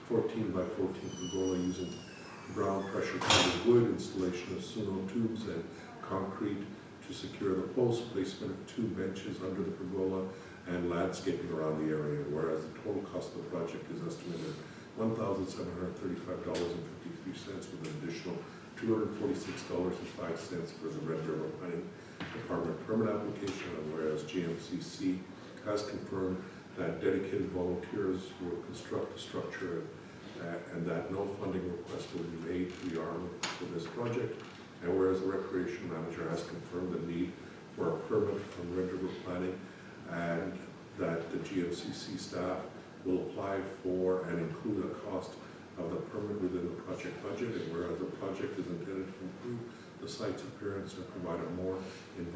14 by 14 pergola using brown pressure treated wood, installation of Suno tubes and concrete to secure the post, placement of two benches under the pergola, and landscaping around the area, whereas the total cost of the project is estimated at $1,735.53 with an additional $246.05 for the Red River Planning Department permit application, and whereas GMCC has confirmed that dedicated volunteers will construct the structure and that no funding request will be made to the Arm for this project, and whereas the Recreation Manager has confirmed the need for a permit from Red River Planning, and that the GMCC staff will apply for and include a cost of the permit within the project budget, and whereas the project is intended to improve the site's appearance and provide a more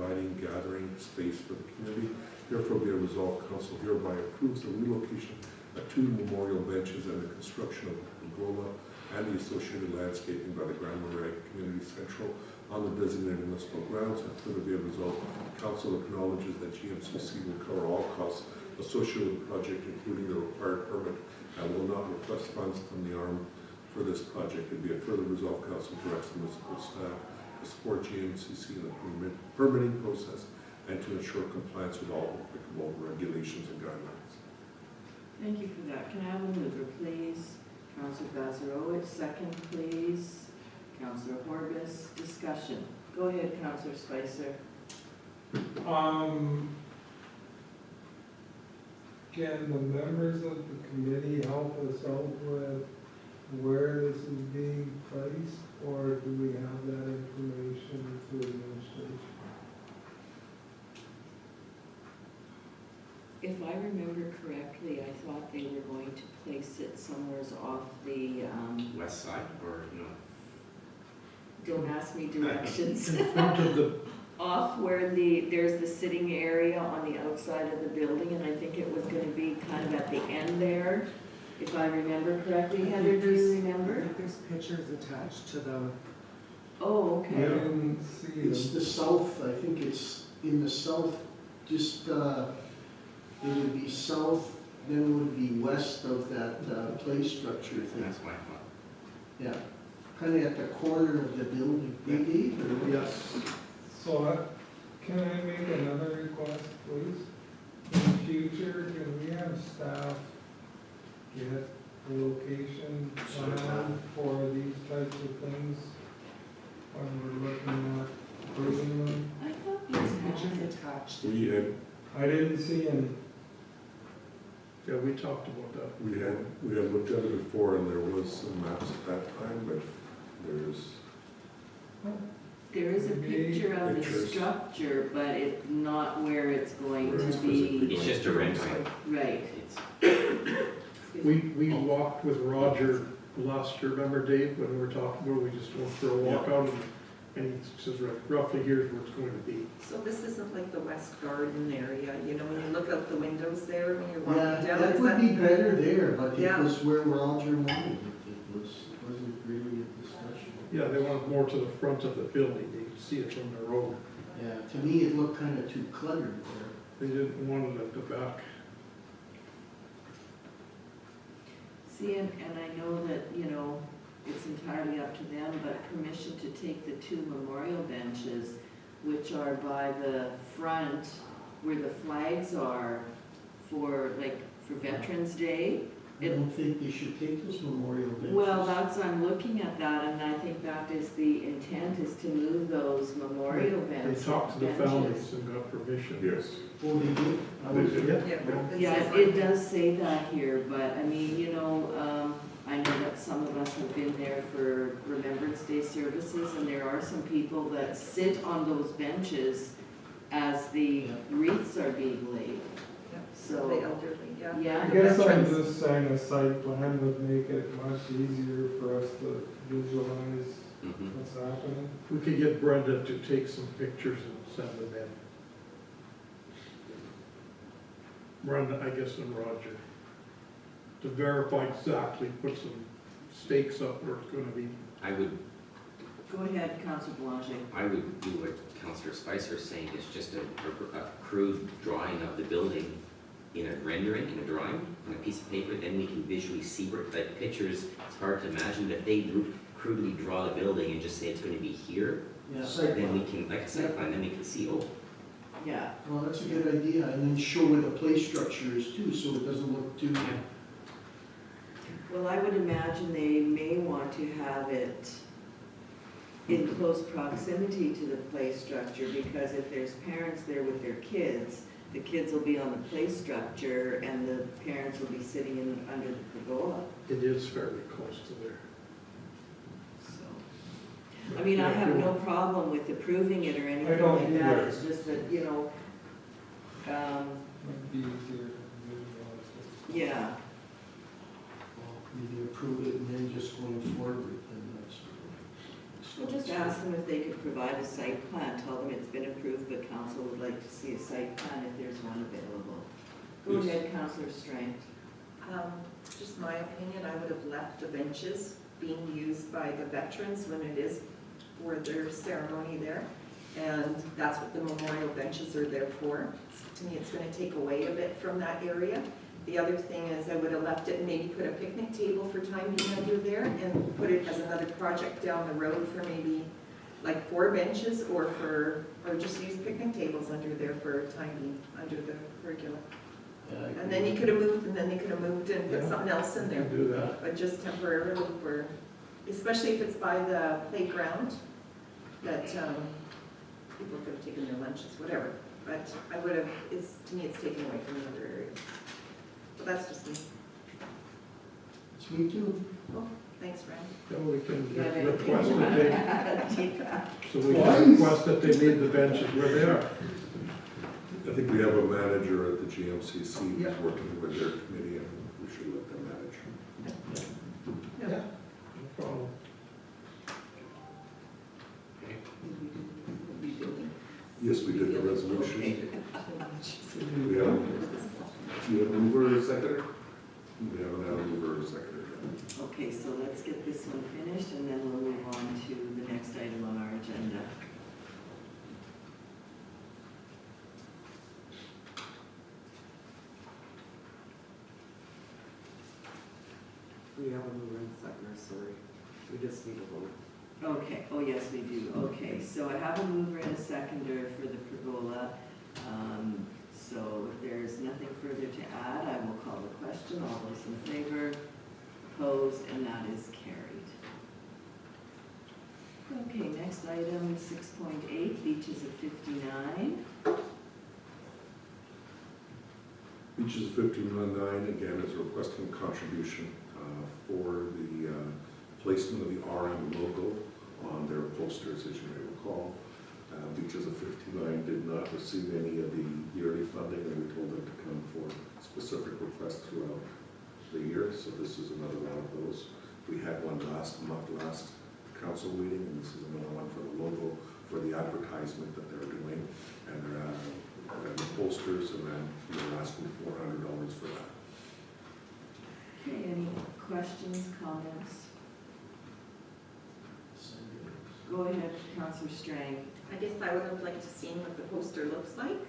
providing gathering space for the community. Therefore, be it resolved, council hereby approves the relocation of 2 memorial benches and the construction of a pergola and the associated landscaping by the Grand Marais Community Central on the designated municipal grounds. And further be it resolved, council acknowledges that GMCC will cover all costs associated with the project, including the required permit, and will not request funds from the ARM for this project. And be it further resolved, council directs the municipal staff to support GMCC in the permitting process and to ensure compliance with all applicable regulations and guidelines. Thank you for that. Can I have a mover, please? Councillor Bazarowitz, second, please. Councillor Horbis, discussion. Go ahead, Councillor Spicer. Can the members of the committee help us out with where this is being placed, or do we have that information through administration? If I remember correctly, I thought they were going to place it somewhere off the, West side or no? don't ask me directions. In front of the, Off where there's the sitting area on the outside of the building, and I think it was gonna be kind of at the end there, if I remember correctly. Heather, do you I remember? think there's pictures attached to the, Oh, I okay. didn't see It's them. the south, I think it's in the south, just, it would be south, then it would be west of that play structure thing. That's my thought. Yeah, kind of at the corner of the building. Dave, or? yes, So, can I make another request, please? In the future, can we have staff get the location plan for these types of things when we're looking at approving them? I thought there's these pictures pictures. attached. We had, I didn't see any. yeah, we talked about that. we had looked at it before, and there was some maps at that time, but there's, There is a picture of the Pictures. structure, but it's not where it's going Where to it's be. physically It's just a rendering. Right. It's, We walked with Roger last year, remember Dave, when we were talking, where we just went for a walk out and he says roughly here's where it's going to be. So this isn't like the West Garden area, you know, when you look out the windows there, when you're walking Yeah, down, that is would that? be better there, but it Yeah. was where Roger wanted it. Wasn't really a discussion. Yeah, they wanted more to the front of the building, you could see it from the road. Yeah, to me, it looked kind of too cluttered there. They didn't want it at the back. See, and I know that, you know, it's entirely up to them, but permission to take the 2 memorial benches, which are by the front where the flags are for, like, for Veterans Day. I don't think they should take those memorial benches. Well, I'm looking at that, and I think that is the intent, is to move those memorial They benches. talked to the families and got permission. yes. Oh, they did? I was- They did. Yeah. Yeah, Yeah, it does say that here, but I mean, you know, I know that some of us have been there for Remembrance Day services, and there are some people that sit on those benches as the wreaths are being laid. So So, the elderly, yeah. yeah. I guess I'm Veterans. just saying a site plan would make it much easier for us to visualize mhm. what's happening. We could get Brenda to take some pictures and send them in. Brenda, I guess, and Roger, to verify exactly, put some stakes up where it's gonna be. I would, Go ahead, Councilor Belanger. I would do what Councillor Spicer is saying, it's just a crude drawing of the building in a rendering, in a drawing, on a piece of paper, then we can visually see where, like pictures, it's hard to imagine, but if they crudely draw the building and just say it's gonna be here, Yeah, then we can, like a site plan, then we can see, oh, Yeah, well, that's a good idea, and then show where the play structure is too, so it doesn't look too, well, I would imagine they may want to have it in close proximity to the play structure, because if there's parents there with their kids, the kids will be on the play structure and the parents will be sitting under the pergola, It is fairly close to there. so. I mean, I have no problem with approving it or anything don't like that, either. it's just that, you know, Might be easier to visualize. yeah. maybe approve it and then just going forward, then that's. We'll just ask them if they could provide a site plan, tell them it's been approved, but Go Yes. ahead, Counselor Strang. Just my opinion, I would have left the benches being used by the veterans when it is for their ceremony there. And that's what the memorial benches are there for. To me, it's gonna take away a bit from that area. The other thing is I would have left it and maybe put a picnic table for time being under there and put it as another project down the road for maybe like 4 benches or just use picnic tables under there for time being under the curriculum. And then you could have moved, and then they could have moved and put Yeah. something else in We there. can do that. But just temporarily for, especially if it's by the playground, that people could have taken their lunches, whatever. But I would have, to me, it's taken away from the other areas. But that's just me. It's me too. Thanks, Fran. Then we can You have anything request you that wanna they, add? so we can request that they leave the benches where they are. I think we have a manager at the GMCC Yeah. who's working with their committee, and we should let them manage. Yeah. No problem. Yes, we did the resolution. We have, do you have a mover or a seconder? We haven't had a mover or a seconder yet. Okay, so let's get this one finished and then we'll move on to the next item on our agenda. We have a mover and seconder, sorry. We just need a vote. Okay, oh yes, we do. Okay, so I have a mover and a seconder for the pergola. So if there's nothing further to add, I will call the question. All those in favor, opposed, and that is carried. Okay, next item, 6.8, beaches of 59. Beaches of 59, again, is requesting a contribution for the placement of the RM logo on their posters, as you may recall. Beaches of 59 did not receive any of the yearly funding, and we told them to come for specific requests throughout the year, so this is another one of those. We had one last council meeting, and this is another one for the logo, for the advertisement that they're doing, and the posters, and then we're asking $400 for that. Okay, any questions, comments? Go ahead, Councillor Strang. I guess I would have liked to see what the poster looks like.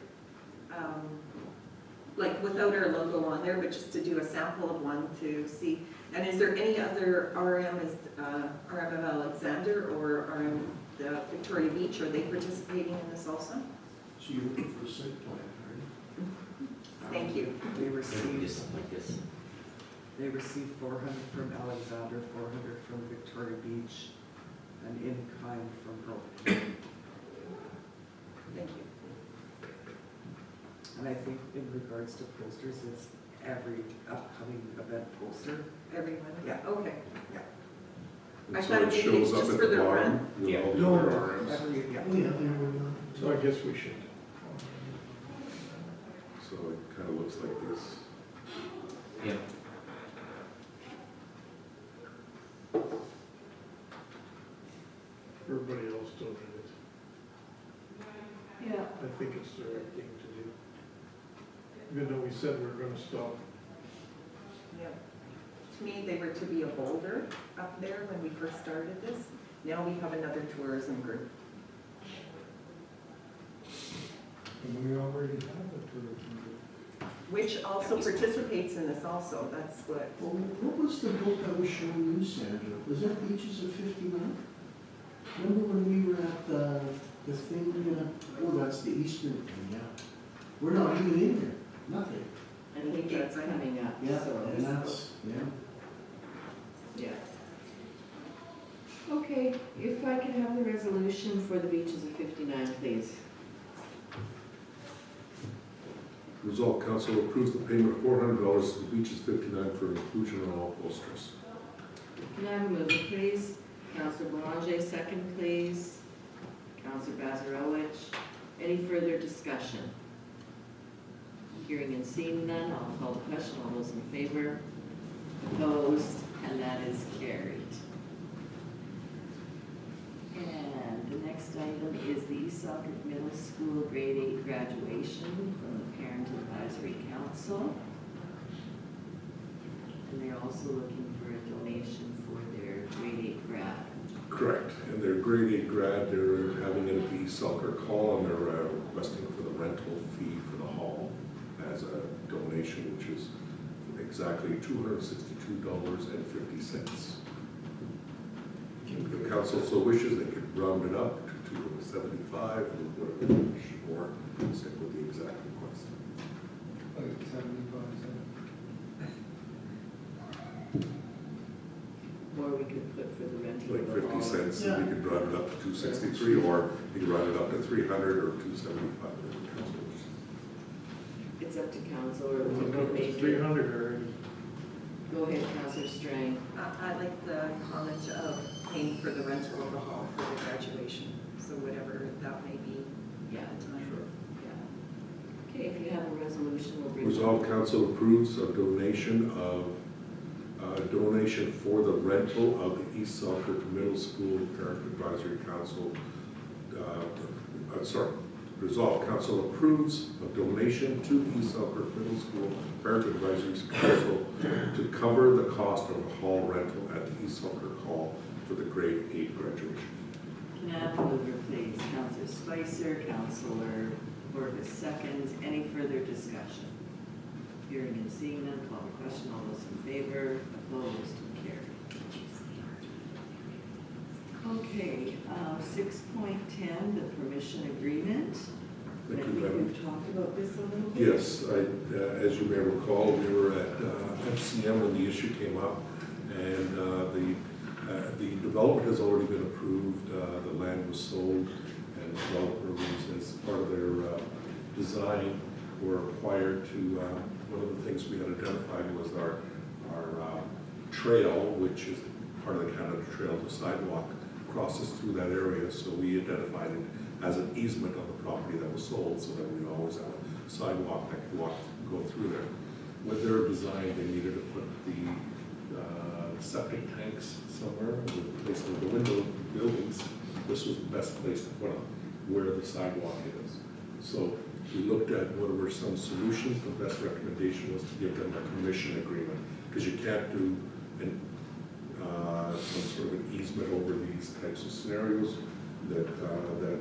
Like without our logo on there, but just to do a sample of one to see. And is there any other RM of Alexander or RM the Victoria Beach, are they participating in this also? So you're looking for a site plan, right? Thank you. They Maybe received, just something like this. they received 400 from Alexander, 400 from Victoria Beach, and in kind from Broken. Thank you. And I think in regards to posters, it's every upcoming event poster. Everyone? Yeah, okay. I And so thought it maybe shows it's up just at for the the bottom run. with Yeah. all the No. RMs. Every, yeah. Oh, yeah, there we go. So I guess we should. So it kind of looks like this. Yeah. Everybody else doing it. Yeah. I think it's the right thing to do. Even though we said we we're gonna stop. Yeah. To me, they were to be a boulder up there when we first started this. Now we have another tourism group. And we already have a tourism group. Which also participates in this also, that's what. Well, what was the book I was showing you, Sandra? Was that Beaches of 59? Remember when we were at the thing, oh, that's the Eastern thing, yeah. We're not even in there, nothing. I think that's coming up, Yeah, so. and that's, yeah. Yeah. Okay, if I could have the resolution for the beaches of 59, please. Resolved, council approves the payment of $400 to the Beaches 59 for inclusion on all posters. Can I have a mover, please? Councillor Boulanger, second, please. Councillor Bazarowicz. Any further discussion? Hearing and seeing none, I'll call the question. All those in favor? Opposed? And that is carried. And the next next item is the East Selkirk Middle School Grade 8 graduation from the Parent Advisory Council. And they're also looking for a donation for their grade 8 grad. Correct, and their grade 8 grad, they're having it at the East Selkirk Hall, and they're requesting for the rental fee for the hall as a donation, which is exactly $262.50. If the council so wishes, they could round it up to 275 or whatever they wish, or stick with the exact request. Like 75 cents. Or we could put for the rental Like of the 50 hall. cents, Yeah. we could round it up to 263, or you could round it up to 300 or 275, whatever the council wishes. It's up to council, or we It's could up make to it. 300 already. Go ahead, Councillor Strang. I like the comment of paying for the rental of the hall for the graduation, so whatever that may be Yeah, at the time. yeah. Okay, if you have a resolution, we'll bring it. Resolved, council approves a donation for the rental of the East Selkirk Middle School Parent Advisory Council. Resolved, council approves a donation to the East Selkirk Middle School Parent Advisory Council to cover the cost of a hall rental at the East Selkirk Hall for the grade 8 graduation. Can I have a mover, please? Councillor Spicer, Councillor Borges seconds. Any further discussion? Hearing and seeing none, call the question. All those in favor, opposed, carried. Okay, 6.10, the permission agreement. Thank I you, think Madam. we've talked about this a little bit. Yes, as you may recall, we were at FCM when the issue came up, and the development has already been approved, the land was sold, and the developer was, as part of their design, were required to, one of the things we had identified was our trail, which is part of the Canada Trail, the sidewalk crosses through that area, so we identified it as an easement on the property that was sold, so that we'd always have a sidewalk that could go through there. With their design, they needed to put the septic tanks somewhere, the place where the window buildings, this was the best place to put them, where the sidewalk is. So we looked at what were some solutions. The best recommendation was to give them a permission agreement, because you can't do some sort of an easement over these types of scenarios that the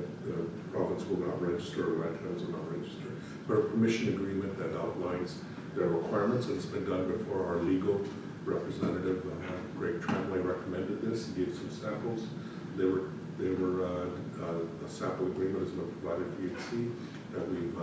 province will not register, or land towns will not register. But a permission agreement that outlines their requirements, and it's been done before. Our legal representative, Greg Tremblay, recommended this. He gave some samples. A sample agreement has been provided for you to see that we've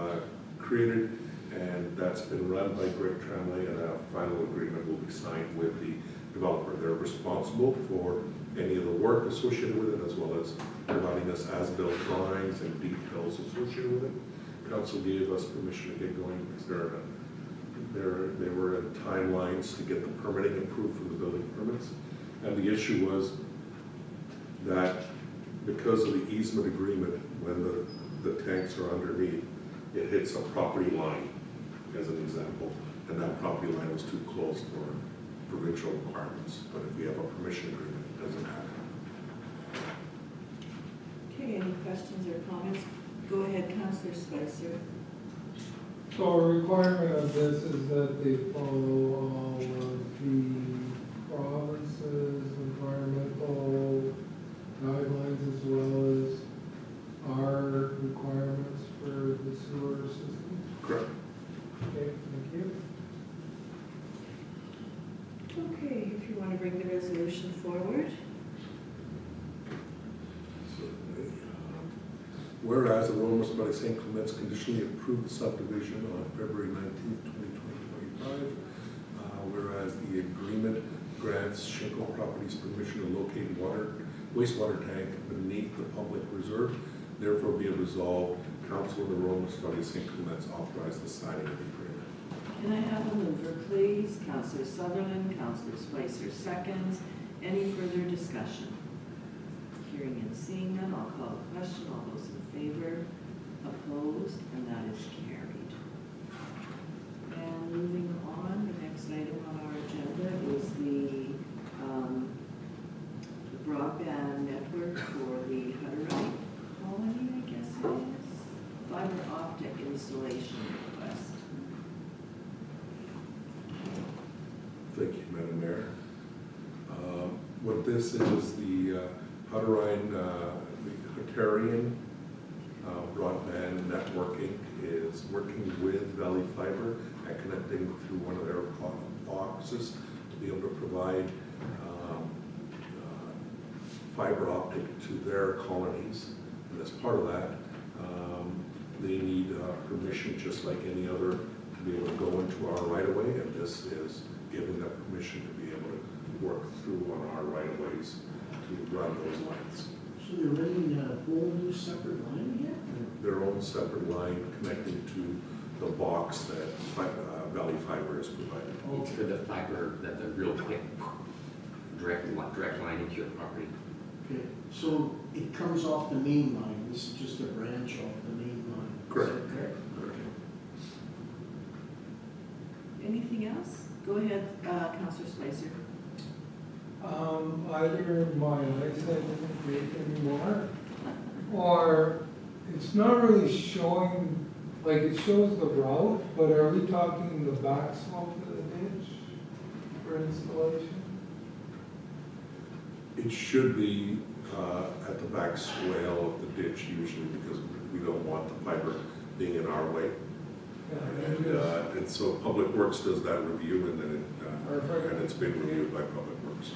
created, and that's been run by Greg Tremblay, and a final agreement will be signed with the developer. They're responsible for any of the work associated with it, as well as providing us as-built drawings and details associated with it. Council gave us permission to get going because there were timelines to get the permitting approved for the building permits. And the issue was that because of the easement agreement, when the tanks are underneath, it hits a property line, as an example, and that property line was too close for provincial requirements. But if we have a permission agreement, it doesn't happen. Okay, any questions or comments? Go ahead, Councillor Spicer. So a requirement of this is that they follow all of the province's environmental guidelines as well as our requirements for the sewer system. Correct. Okay, thank you. Okay, if you want to bring the resolution forward. Whereas the Rome Municipality St. Clements conditionally approved the subdivision on February 19th, 2025. Whereas the agreement grants Shinko Properties permission to locate wastewater tank beneath the public reserve. Therefore be it resolved, Council of the Rome Municipality St. Clements authorize the signing of the agreement. Can I have a mover, please? Councillor Sutherland, Councillor Spicer seconds. Any further discussion? Hearing and seeing none, I'll call the question. All those in favor, opposed, and that is carried. And moving on, the next item on our agenda is the broadband network for the Hutterite. installation request. Thank you, Madam Mayor. What this is, the Hutterine, the Hutterian broadband networking is working with Valley Fiber and connecting through one of their boxes to be able to provide fiber optic to their colonies. And as part of that, they need permission, just like any other, to be able to go into our right-of-way, and this is giving them permission to be able to work through on our right-of-ways to run those lines. So they're running a whole new separate line here? Their own separate line connecting to the box that Valley Fiber has provided. It's for the fiber, the real quick direct line into your property. Okay, so it comes off the main line, this is just a branch off the main line? Is Correct. that correct? Anything else? Go ahead, Councillor Spicer. Either my eyesight didn't make anymore, or it's not really showing, like it shows the route, but are we talking the back slope of the ditch for installation? It should be at the back swale of the ditch usually, because we don't want the fiber being in our way. And so Public Works does that review, and then and it's been reviewed by Public Works.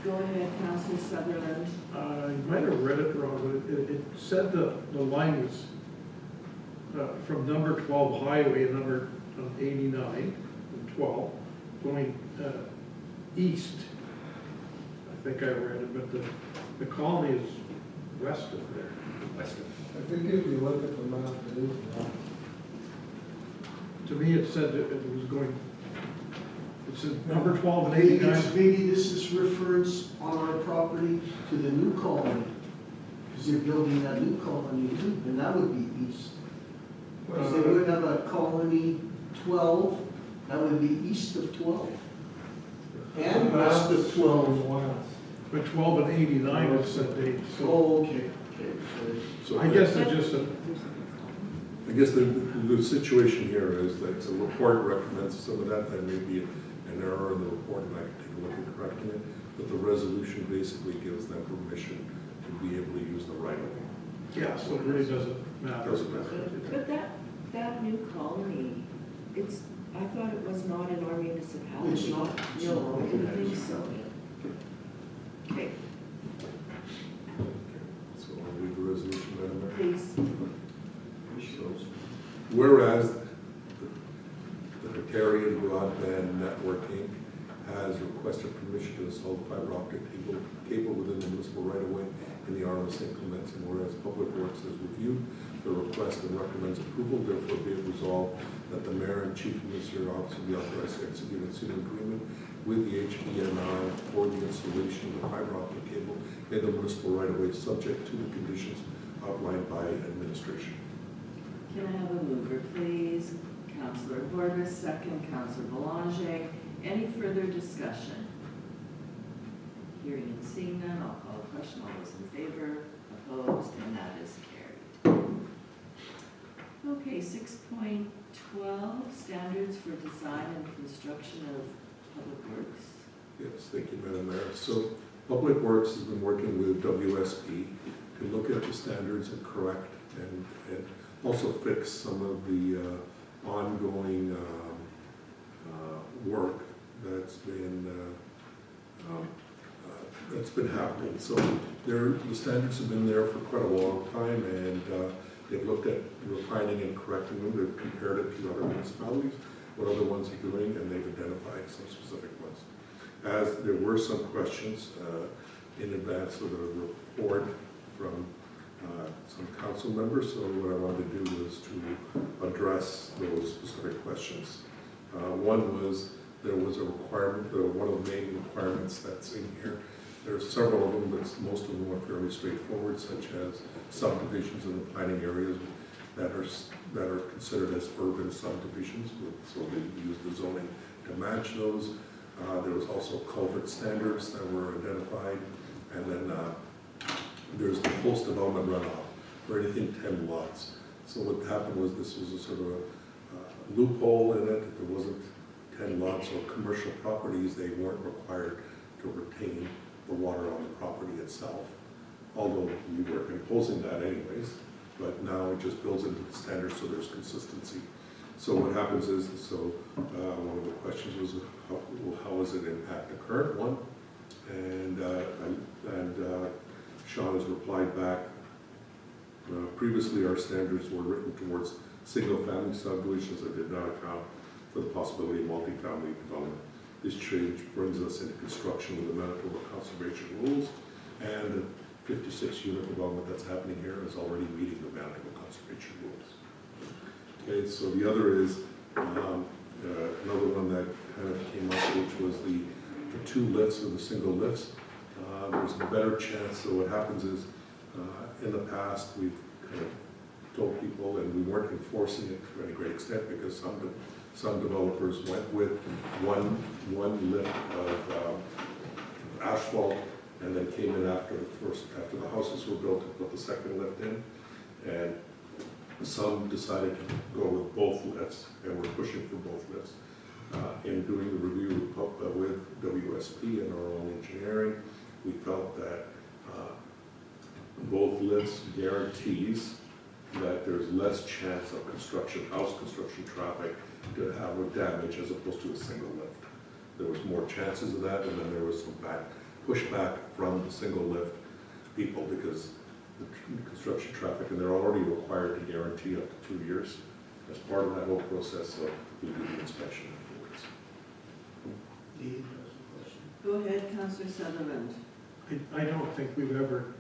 Go ahead, Councillor Sutherland. You might have read it wrong, but it said the line was from number 12 highway, number 89, and 12, going east. I think I read it, but the colony is west of there. West of I think if you look at the map, it is not. To me, it said that it was going, it said number 12 and Maybe 89. maybe this is reference on our property to the new colony, because they're building that new colony, and that would be east. Because they would have a colony 12, that would be east of 12. And west of 12. West. But 12 and 89 was said date, so Oh, okay, okay, so, I guess it's just a, I guess the situation here is that the report recommends some of that, there may be an error in the report, and I can take a look at correcting it, but the resolution basically gives them permission to be able to use the right of way. yeah, so it really doesn't matter. Doesn't matter. But that new colony, I thought it was not in our municipality. It's not. It's No, not. I didn't think so. Okay, So I'll read the resolution, Madam Mayor. please. Whereas the Hutterian Broadband Network Inc. has requested permission to install the fiber optic cable within the municipal right-of-way in the RO St. Clements, and whereas Public Works has reviewed the request and recommends approval, therefore be it resolved that the mayor and chief ministerial officer be authorized to execute a suit agreement with the HBNI for the installation of the fiber optic cable in the municipal right-of-way, subject to the conditions outlined by administration. Can I have a mover, please? Councillor Horvis, second, Councillor Belanger. Any further discussion? Hearing and seeing none, I'll call a question. All those in favor, opposed, and that is carried. Okay, 6.12, standards for design and construction of public works. Yes, thank you, Madam Mayor. So Public Works has been working with WSP to look at the standards and correct and also fix some of the ongoing work that's been happening. So the standards have been there for quite a long time, and they've looked at refining and correcting them. They've compared it to other municipalities, what other ones are doing, and they've identified some specific ones. As there were some questions in advance of the report from some council members, so what I wanted to do was to address those specific questions. One was, there was a requirement, one of the main requirements that's in here. There are several of them, but most of them are fairly straightforward, such as subdivisions in the planning areas that are considered as urban subdivisions, so they use the zoning to match those. There was also culvert standards that were identified, and then there's the post-development runoff. for anything 10 lots. So what happened was this was a sort of a loophole in it. If it wasn't 10 lots or commercial properties, they weren't required to retain the water on the property itself. Although we were imposing that anyways, but now it just builds into the standards so there's consistency. So what happens is, one of the questions was, how does it impact the current one? And Sean has replied back, previously our standards were written towards single-family subdivisions that did not account for the possibility of multifamily development. This change brings us into construction with the Manitoba conservation rules, and the 56-unit development that's happening here is already meeting the Manitoba conservation rules. Okay, so the other is another one that kind of came up, which was the 2 lifts or the single lifts. There's a better chance, so what happens is, in the past, we've kind of told people, and we weren't enforcing it to any great extent, because some developers went with one lift of asphalt, and then came in after the houses were built, to put the second lift in, and some decided to go with both lifts, and we're pushing for both lifts. In doing the review with WSP and our own engineering, we felt that both lifts guarantees that there's less chance of house construction traffic to have a damage as opposed to a single lift. There was more chances of that, and then there was some pushback from the single lift people, because the construction traffic, and they're already required to guarantee up to 2 years as part of that whole process, so we do the inspection afterwards. Dave has a question. Go ahead, Councillor Sutherland. I don't think we've ever,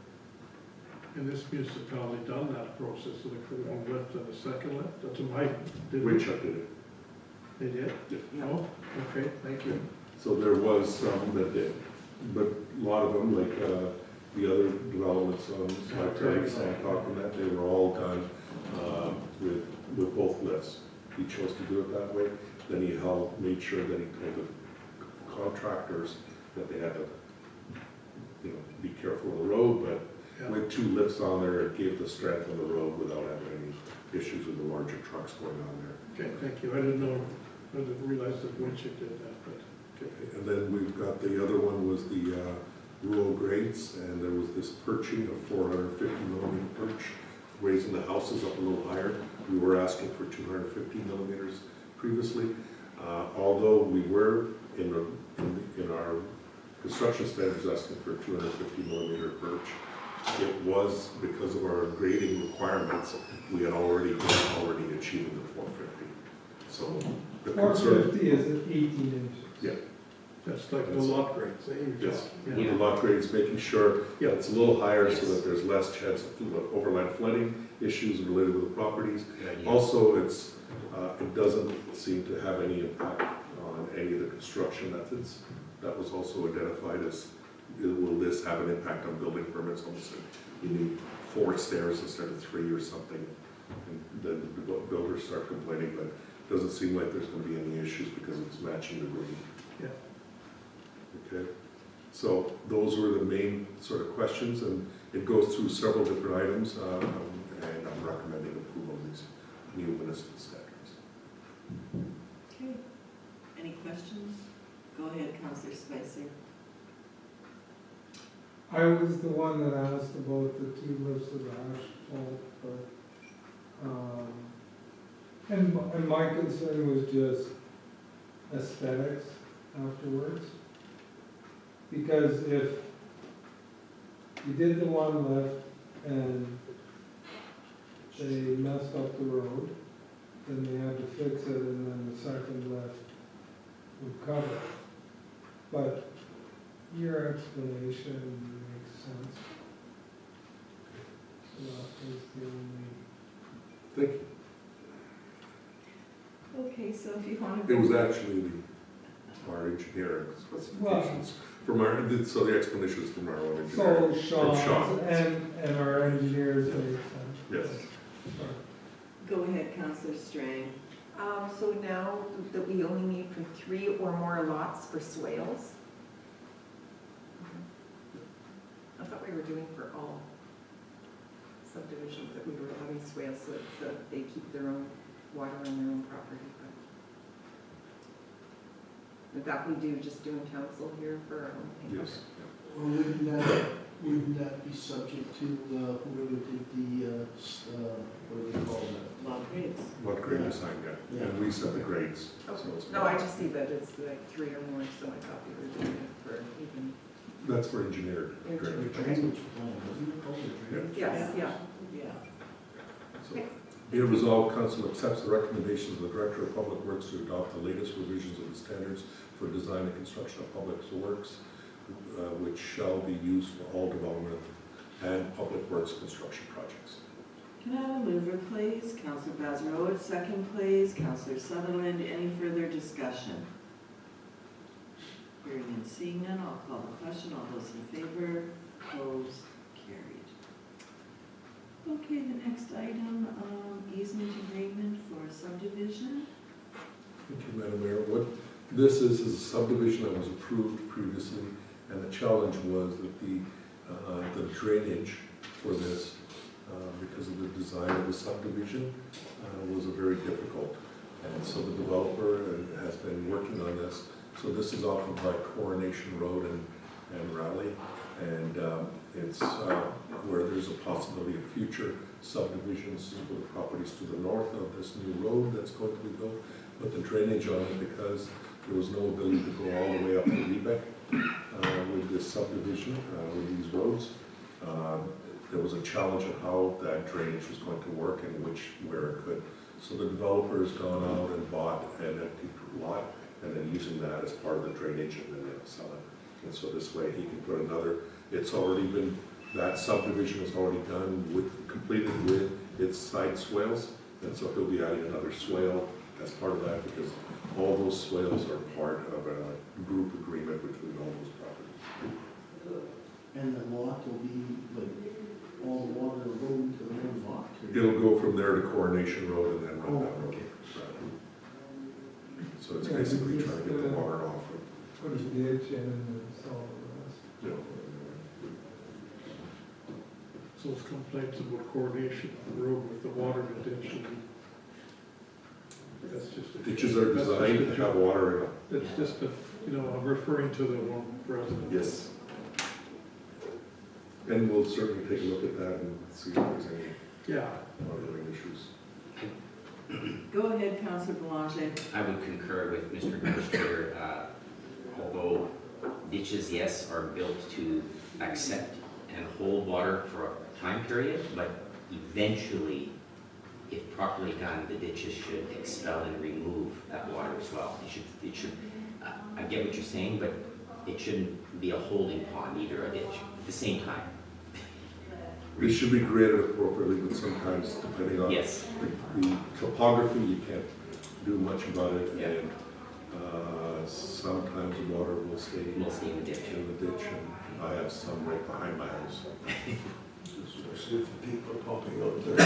in this municipality, done that process of the one lift and a second lift. That's my, did we? Chuck did it. They did? Yeah. Oh, okay, thank you. So there was some that did, but a lot of them, like the other developments on Prairie, Santok, and that, they were all done with both lifts. He chose to do it that way. Then he made sure that he told the contractors that they had to, be careful of the road, but Yeah. with 2 lifts on there, it gave the strength on the road without having any issues with the larger trucks going on there. Okay, thank you. I didn't realize that Winchik did that, but, okay. And then we've got the other one was the rural grades, and there was this perching of 450 millimeter perch, raising the houses up a little higher. We were asking for 250 millimeters previously, although we were in our construction standards asking for 250 millimeter perch. It was because of our grading requirements, we had already achieving the 450. So the concern, 450 is at 18 inches. yeah. That's like the lot grades, eh? Yes, Yeah. the lot grades, making sure Yeah. it's a little higher so Yes. that there's less chance of overland flooding issues related with the properties. Good idea. Also, it doesn't seem to have any impact on any of the construction methods. That was also identified as, will this have an impact on building permits? Almost, you need 4 stairs instead of 3 or something. And then the builders start complaining, but it doesn't seem like there's going to be any issues because it's matching the grade. Yeah. Okay, so those were the main sort of questions, and it goes through several different items, and I'm recommending approval of these new municipal standards. Okay. Any questions? Go ahead, Councillor Spicer. I was the one that asked about the 2 lifts of asphalt, but, and my concern was just aesthetics afterwards. Because if you did the one lift and they messed up the road, then they had to fix it, and then the second lift would cover it. But your explanation makes sense. So that was the only. Thank you. Okay, so if you want to. It was actually our engineering specifications from so the explanation is from our own engineer. So Sean's Sean. and our engineers make sense. Yes. Sorry. Go ahead, Councillor Strang. So now that we only need for 3 or more lots for swales? I thought we were doing for all subdivisions that we were allowing swales so that they keep their own water on their own property. But that we do just doing council here for our own thing. Yes. Or wouldn't that be subject to, whoever did the, what do they call that? Lot grades. What grade design, yeah, and we set the grades. So it's- No, I just see that it's like 3 or more, so I thought we were doing it for even, That's for engineered The drainage. drainage plan, wasn't it called the drainage? yes, yeah. Yeah. So, be it resolved, council accepts the recommendations of the Director of Public Works to adopt the latest revisions of the standards for design and construction of public works, which shall be used for all development and public works construction projects. Can I have a mover, please? Counselor Bazarowitz, second, please. Counselor Sutherland, any further discussion? Hearing and seeing none, I'll call the question. All those in favor, opposed, carried. Okay, the next item, easement agreement for subdivision. Thank you, Madam Mayor. What this is a subdivision that was approved previously, and the challenge was that the drainage for this, because of the design of the subdivision, was very difficult. And so the developer has been working on this. So this is off of Coronation Road and Raleigh, and it's where there's a possibility of future subdivisions for the properties to the north of this new road that's going to be built. But the drainage on it, because there was no ability to go all the way up to Rebec with this subdivision, with these roads, there was a challenge of how that drainage was going to work and where it could. So the developer has gone out and bought an empty lot, and then using that as part of the drainage, and then they'll sell it. And so this way he can put another, it's already been, that subdivision is already done completed with its side swales, and so he'll be adding another swale as part of that, because all those swales are part of a group agreement between all those properties. And the lot will be, like, all the water will go into the main lot? or- It'll go from there to Coronation Road and then run Oh, that road. okay. So it's basically trying to get the water off of, Put a ditch in and solve the rest. you know, So it's complaints about coordination of the road with the water retention. That's just. a- ditches are that's just designed a to have joke. water in them. It's just a, I'm referring to the one resident. Yes. And we'll certainly take a look at that and see if there's any Yeah, ongoing issues. Go ahead, Counselor Boulanger. I would concur with Mr. Administrator, although ditches, yes, are built to accept and hold water for a time period, but eventually, if properly done, the ditches should expel and remove that water as well. It should, I get what you're saying, but it shouldn't be a holding pond either, a ditch, at the same time. It should be graded appropriately, but sometimes depending on Yes. the topography, you can't do much about it. Yeah. And sometimes the water will stay We'll stay in the ditch. in the ditch, and I have some right behind my house. Especially if the people are pumping out there.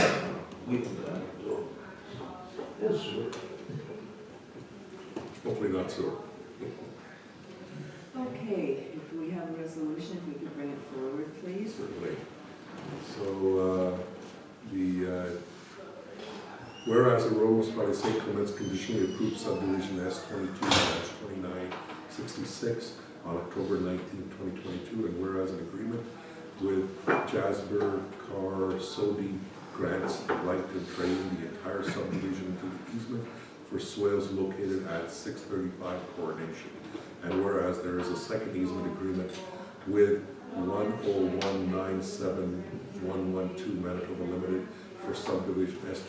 Yes, sir. Hopefully not so. Okay, if we have a resolution, if we could bring it forward, please. Certainly. So, whereas the road by the St. Clements conditionally approved subdivision S 22-2966 on October 19, 2022, and whereas an agreement with Jasper Carr Sodi grants the right to drain the entire subdivision to the easement for swales located at 635 Coronation. And whereas there is a second easement agreement with 10197-112 Manitoba Limited for subdivision S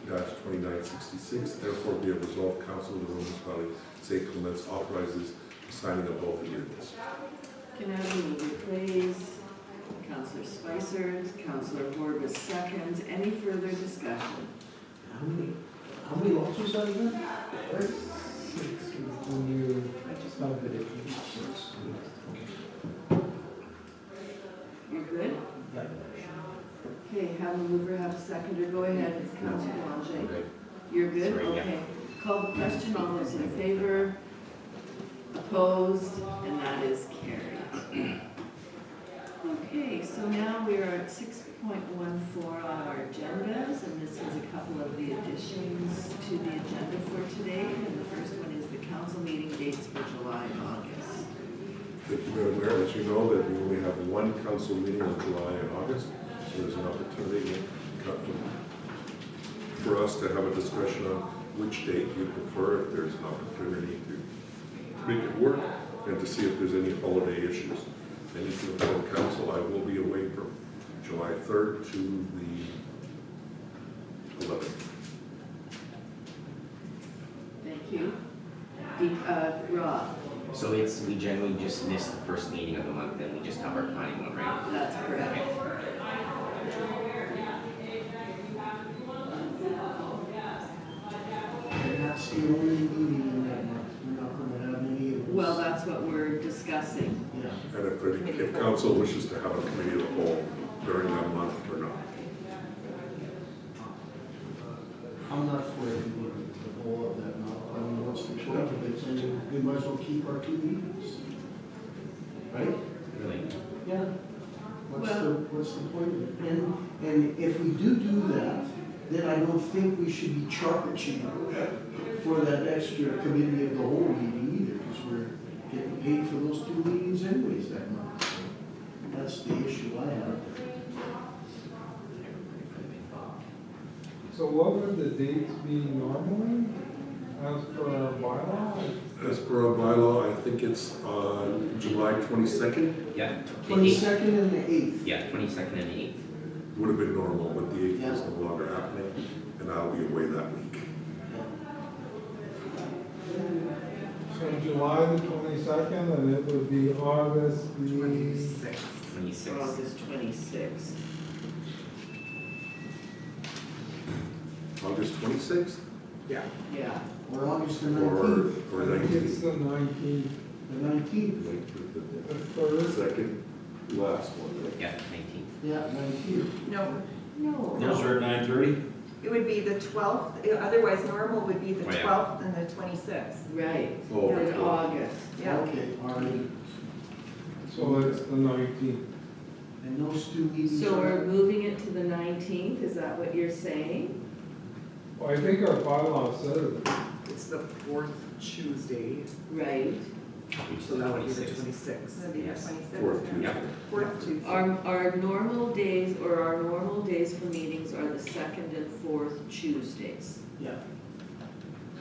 22-2966, therefore be it resolved, Council of the Romans Valley, St. Clements authorizes the signing of both agreements. Can I have a mover, please? Counselor Spicer, Counselor Horbus seconds. Any further discussion? How many lots was that again? When you, You're good? Yeah. Okay, have a mover, have a seconder. Go ahead, Counselor Boulanger. You're good? Sorry, yeah. Okay. Call the question. All those in favor? Opposed? And that is carried. Okay. Okay, so now we are at 6.14 on our agendas, and this is a couple of the additions to the agenda for today. And the first one is the council meeting dates for July and August. Thank you, Madam Mayor. As you know, that we only have one council meeting in July and August, so there's an opportunity for us to have a discussion on which date you prefer, if there's an opportunity to make it work, and to see if there's any holiday issues. And if you inform council, I will be away from July 3rd to the 11th. Thank you. Rob, So we generally just miss the first meeting of the month, and we just have our planning one, right? that's correct. And that's the only meeting in that month. We're not gonna have any of those. Well, that's what we're discussing. Yeah. And if council wishes to have a committee of the whole during that month or not. I'm not for it being the whole of that month. I mean, what's the point of it? And we might as well keep our 2 meetings. Right? Really? Yeah. What's the point of it? And if we do that, then I don't think we should be charging for that extra committee of the whole meeting either, because we're getting paid for those 2 meetings anyways that month. So that's the issue I have. So what would the dates be normally, as per our bylaw? As per our bylaw, I think it's on July 22nd. Yeah. the 22nd 8th. and the 8th. Yeah, 22nd and the 8th. Would have been normal, but the 8th is Yeah. no longer happening, and I'll be away that week. So July the 22nd, and it would be August the 26. 26th. August 26th. August 26th Yeah. Yeah. Or August the or 19th. or I think it's 19th? the 19th, The 19th. the first. Second, last one, right? Yeah, 19th. Yeah, 19th. No, No. Those are at 9:30? it would be the 12th, otherwise normal would be the Oh, yeah. 12th and the 26th. Right. Oh, In okay. August. Yeah. Okay, all right. So it's the 19th. And those 2 meetings So we're are, moving it to the 19th, is that what you're saying? Well, I think our bylaw says it. It's the fourth Tuesday, Right. so that would be the 26th. 26th. That'd be the Yes. 26th. Fourth yeah. Tuesday. Fourth Tuesday. Our normal days, or our normal days for meetings are the 2nd and 4th Tuesdays. yeah.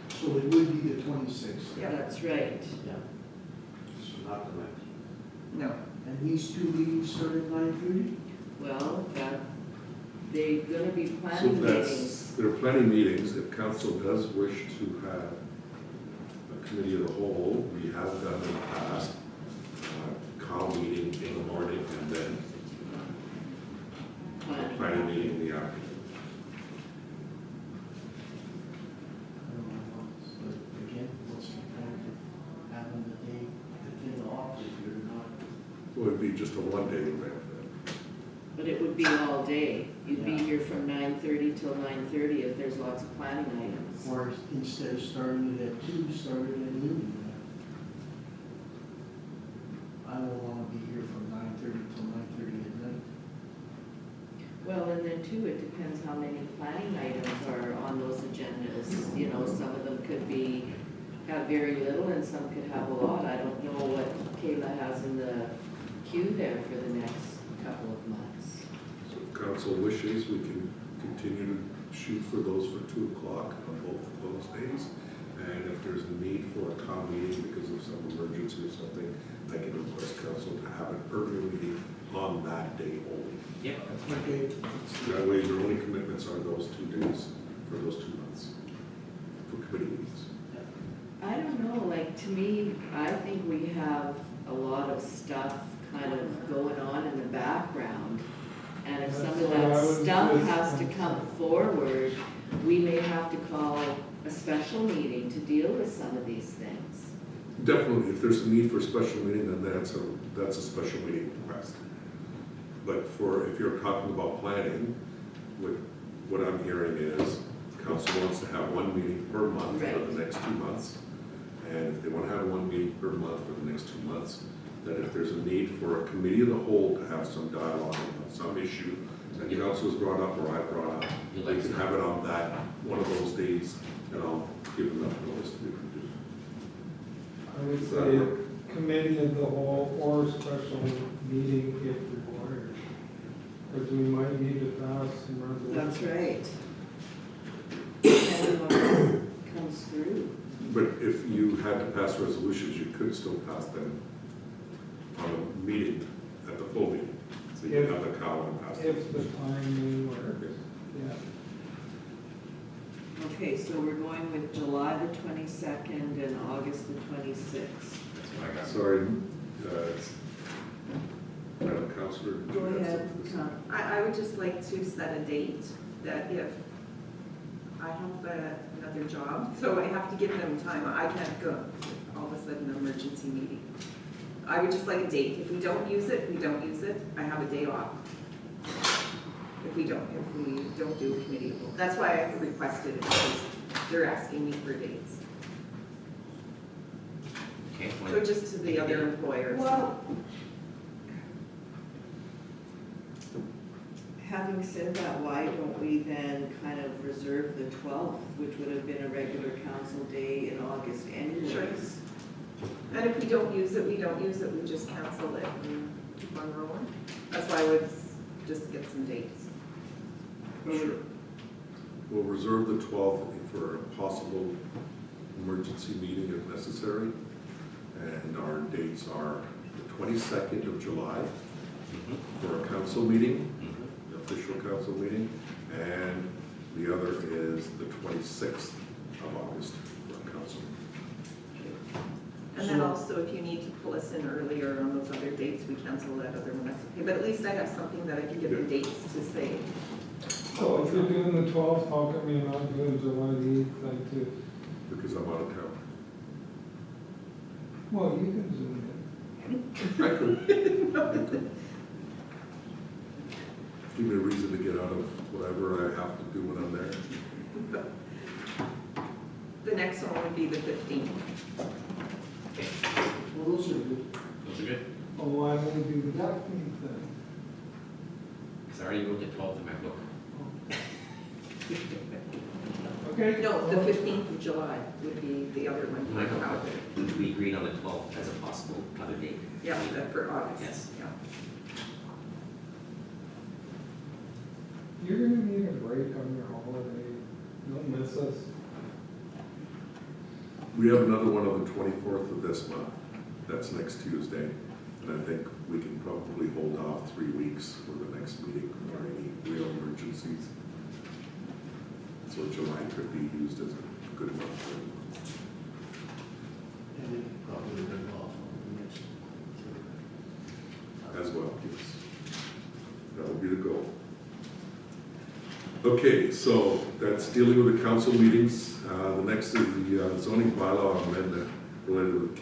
So it would be the 26th. Yeah. That's right. Yeah. So not the 19th. No, And these 2 meetings start at 9:30? Well, they're gonna be So planning that's, meetings. there are planning meetings. If council does wish to have a committee of the whole, we have done in the past, call meeting in the morning and then planning meeting in the afternoon. But again, what's the point of having the day, the thing off if you're not? It would be just a one-day event then. But it would be all day. You'd be Yeah. here from 9:30 till 9:30 if there's lots of planning items. Or instead of starting it at 2, start it at noon. I don't wanna be here from 9:30 till 9:30 at night. Well, and then too, it depends how many planning items are on those agendas. You know, some of them could have very little and some could have a lot. I don't know what Kayla has in the queue there for the next couple of months. So if council wishes, we can continue to shoot for those for 2 o'clock on both of those days. And if there's a need for a town meeting because of some emergency or something, I can request council to have an earlier meeting on that day only. Yeah. Okay. That way, your only commitments are those 2 days for those 2 months for committee meetings. I don't know, like, to me, I think we have a lot of stuff kind of going on in the background. And if some That's of what I that was stuff just has to thinking. come forward, we may have to call a special meeting to deal with some of these things. Definitely, if there's a need for a special meeting, then that's a special meeting request. But if you're talking about planning, what I'm hearing is council wants to have 1 meeting per month for Right. the next 2 months. And if they want to have 1 meeting per month for the next 2 months, that if there's a need for a committee of the whole to have some dialogue on some issue that council has brought up or I brought up, You'd we like can to- have it on that, one of those days, and I'll give enough notice to be able to do. I would say committee of the whole or special meeting if required. Because we might need to pass some resolutions. That's right. Depending on what comes through. But if you had to pass resolutions, you could still pass them on a meeting, at the full meeting. So you have the cow and pass them. If the timing works, yeah. Okay, so we're going with July the 22nd and August the 26th. That's what I got. Sorry, Madam Councillor. did you Go have ahead, something to say? Tom. I would just like to set a date that if I have another job, so I have to give them time. I can't go all of a sudden an emergency meeting. I would just like a date. If we don't use it, we don't use it. I have a day off. If we don't do a committee. That's why I requested it, because they're asking me for dates. Okay, So just to the other employers. Well, having said that, why don't we then kind of reserve the 12th, which would have been a regular council day in August anyways? And if we don't use it, we don't use it. We just cancel it and keep on rolling. That's why I would just get some dates. Sure. We'll reserve the 12th for a possible emergency meeting if necessary. And our dates are the 22nd of July for a council meeting, the official council meeting, and the other is the 26th of August for a council. And then also, if you need to pull us in earlier on those other dates, we cancel that other one, that's okay. But at least I have something that I can give the dates to say. So if you're doing the 12th, how come you're not doing July the 8th, like to, Because I'm out of town. well, you can zoom in. I could. Give me a reason to get out of whatever I have to do when I'm there. The next one would be the 15th. Well, those are good. Those are good. Oh, why don't we do the 15th then? Because I already wrote the 12th in my book. Okay. No, the 15th of July would be the other one. I know. We agreed on the 12th as a possible other date. Yeah, that for August. Yes. Yeah. You're gonna need a break on your holiday. Don't miss us. We have another one on the 24th of this month. That's next Tuesday. And I think we can probably hold off 3 weeks for the next meeting for any real emergencies. So July could be used as a good month. And then probably been off on the next. As well, yes. That would be the goal. Okay, so that's dealing with the council meetings. The next is the zoning bylaw amendment related with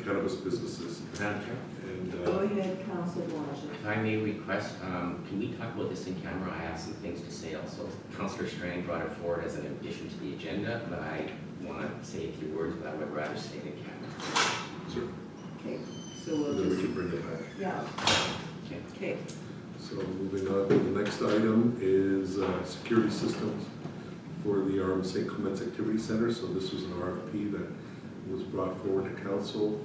cannabis businesses. Madam Chair, And Go ahead, Council Blanchard. if I may request, can we talk about this in camera? I have some things to say also. Councillor Strang brought it forward as an addition to the agenda, but I want to say a few words, but I would rather say it in camera. sure, Okay, so we'll then we just, can bring it back. yeah, Okay. okay. So moving on to the next item is security systems for the Arm St. Clements Activity Center. So this was an RFP that was brought forward to council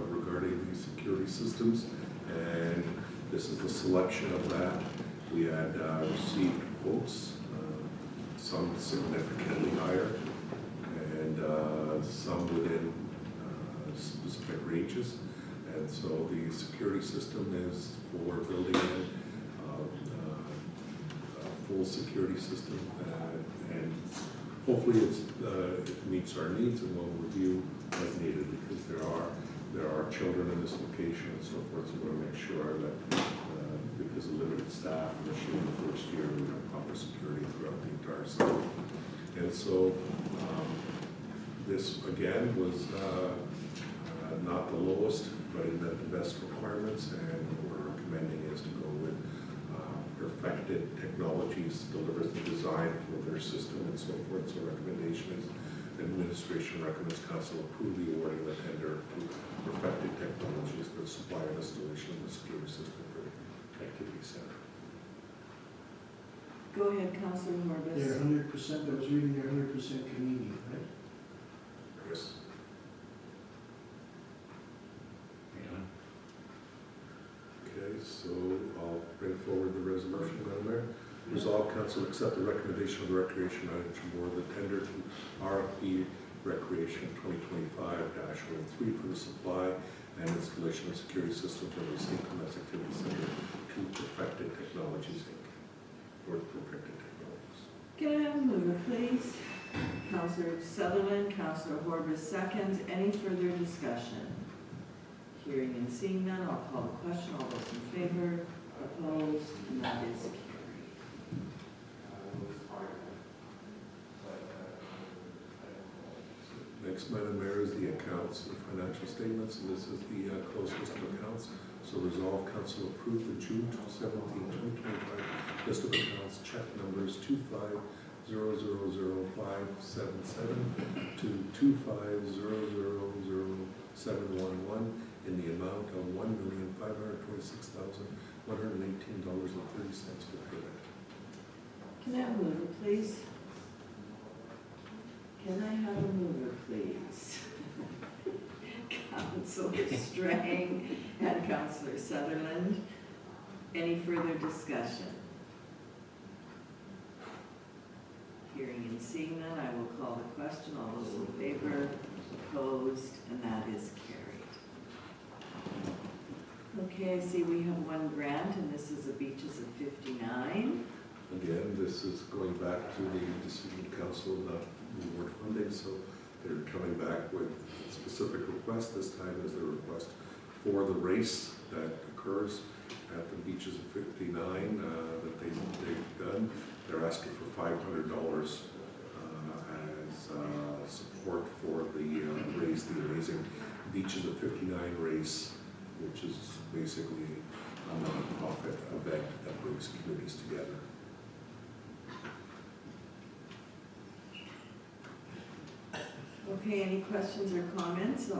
regarding these security systems. And this is the selection of that. We had received quotes, some significantly higher and some within specific ranges. And so the security system is for building in a full security system, and hopefully it meets our needs, and we'll review as needed, because there are children in this location and so forth, so we want to make sure that because of limited staff, especially in the first year, we have proper security throughout the entire site. And so this again was not the lowest, but it met the best requirements, and what we're recommending is to go with Perfected Technologies delivers the design for their system and so forth. So recommendation is Administration recommends council approve the awarding the tender to Perfected Technologies for the supply and installation of the security system for the activity center. Go ahead, Councilor They're Horbis. 100%, I was reading they're 100% Canadian, right? Yes. Okay, so I'll bring forward the resolution, Madam Mayor. Resolve council accept the recommendation of the Recreation Management Board, the tender to RFP Recreation 2025-03 for the supply and installation of security systems for the St. Clements Activity Center to Perfected Technologies, Inc. For Perfected Technologies. Can I have a mover, please? Councilor Sutherland, Councilor Horbis seconds. Any further discussion? Hearing and seeing none, I'll call the question. All those in favor, opposed, and that is carried. Next, Madam Mayor, is the accounts and financial statements, and this is the closed list of accounts. So resolve council approve the June 17, 2025 list of accounts, check numbers 25000577 to 25000711 in the amount of $1,526,118.30 for payment. Can I have a mover, please? Can I have a mover, please? Councilor Strang and Councilor Sutherland. Any further discussion? Hearing and seeing none, I will call the question. All those in favor, opposed, and that is carried. Okay, I see we have one grant, and this is a Beaches of 59. Again, this is going back to the decision council not award funding, so they're coming back with a specific request. This time is the request for the race that occurs at the Beaches of 59 that they've done. They're asking for $500 as support for the race, the Amazing Beaches of 59 race, which is basically a non-profit event that brings communities together. Okay, any questions or comments?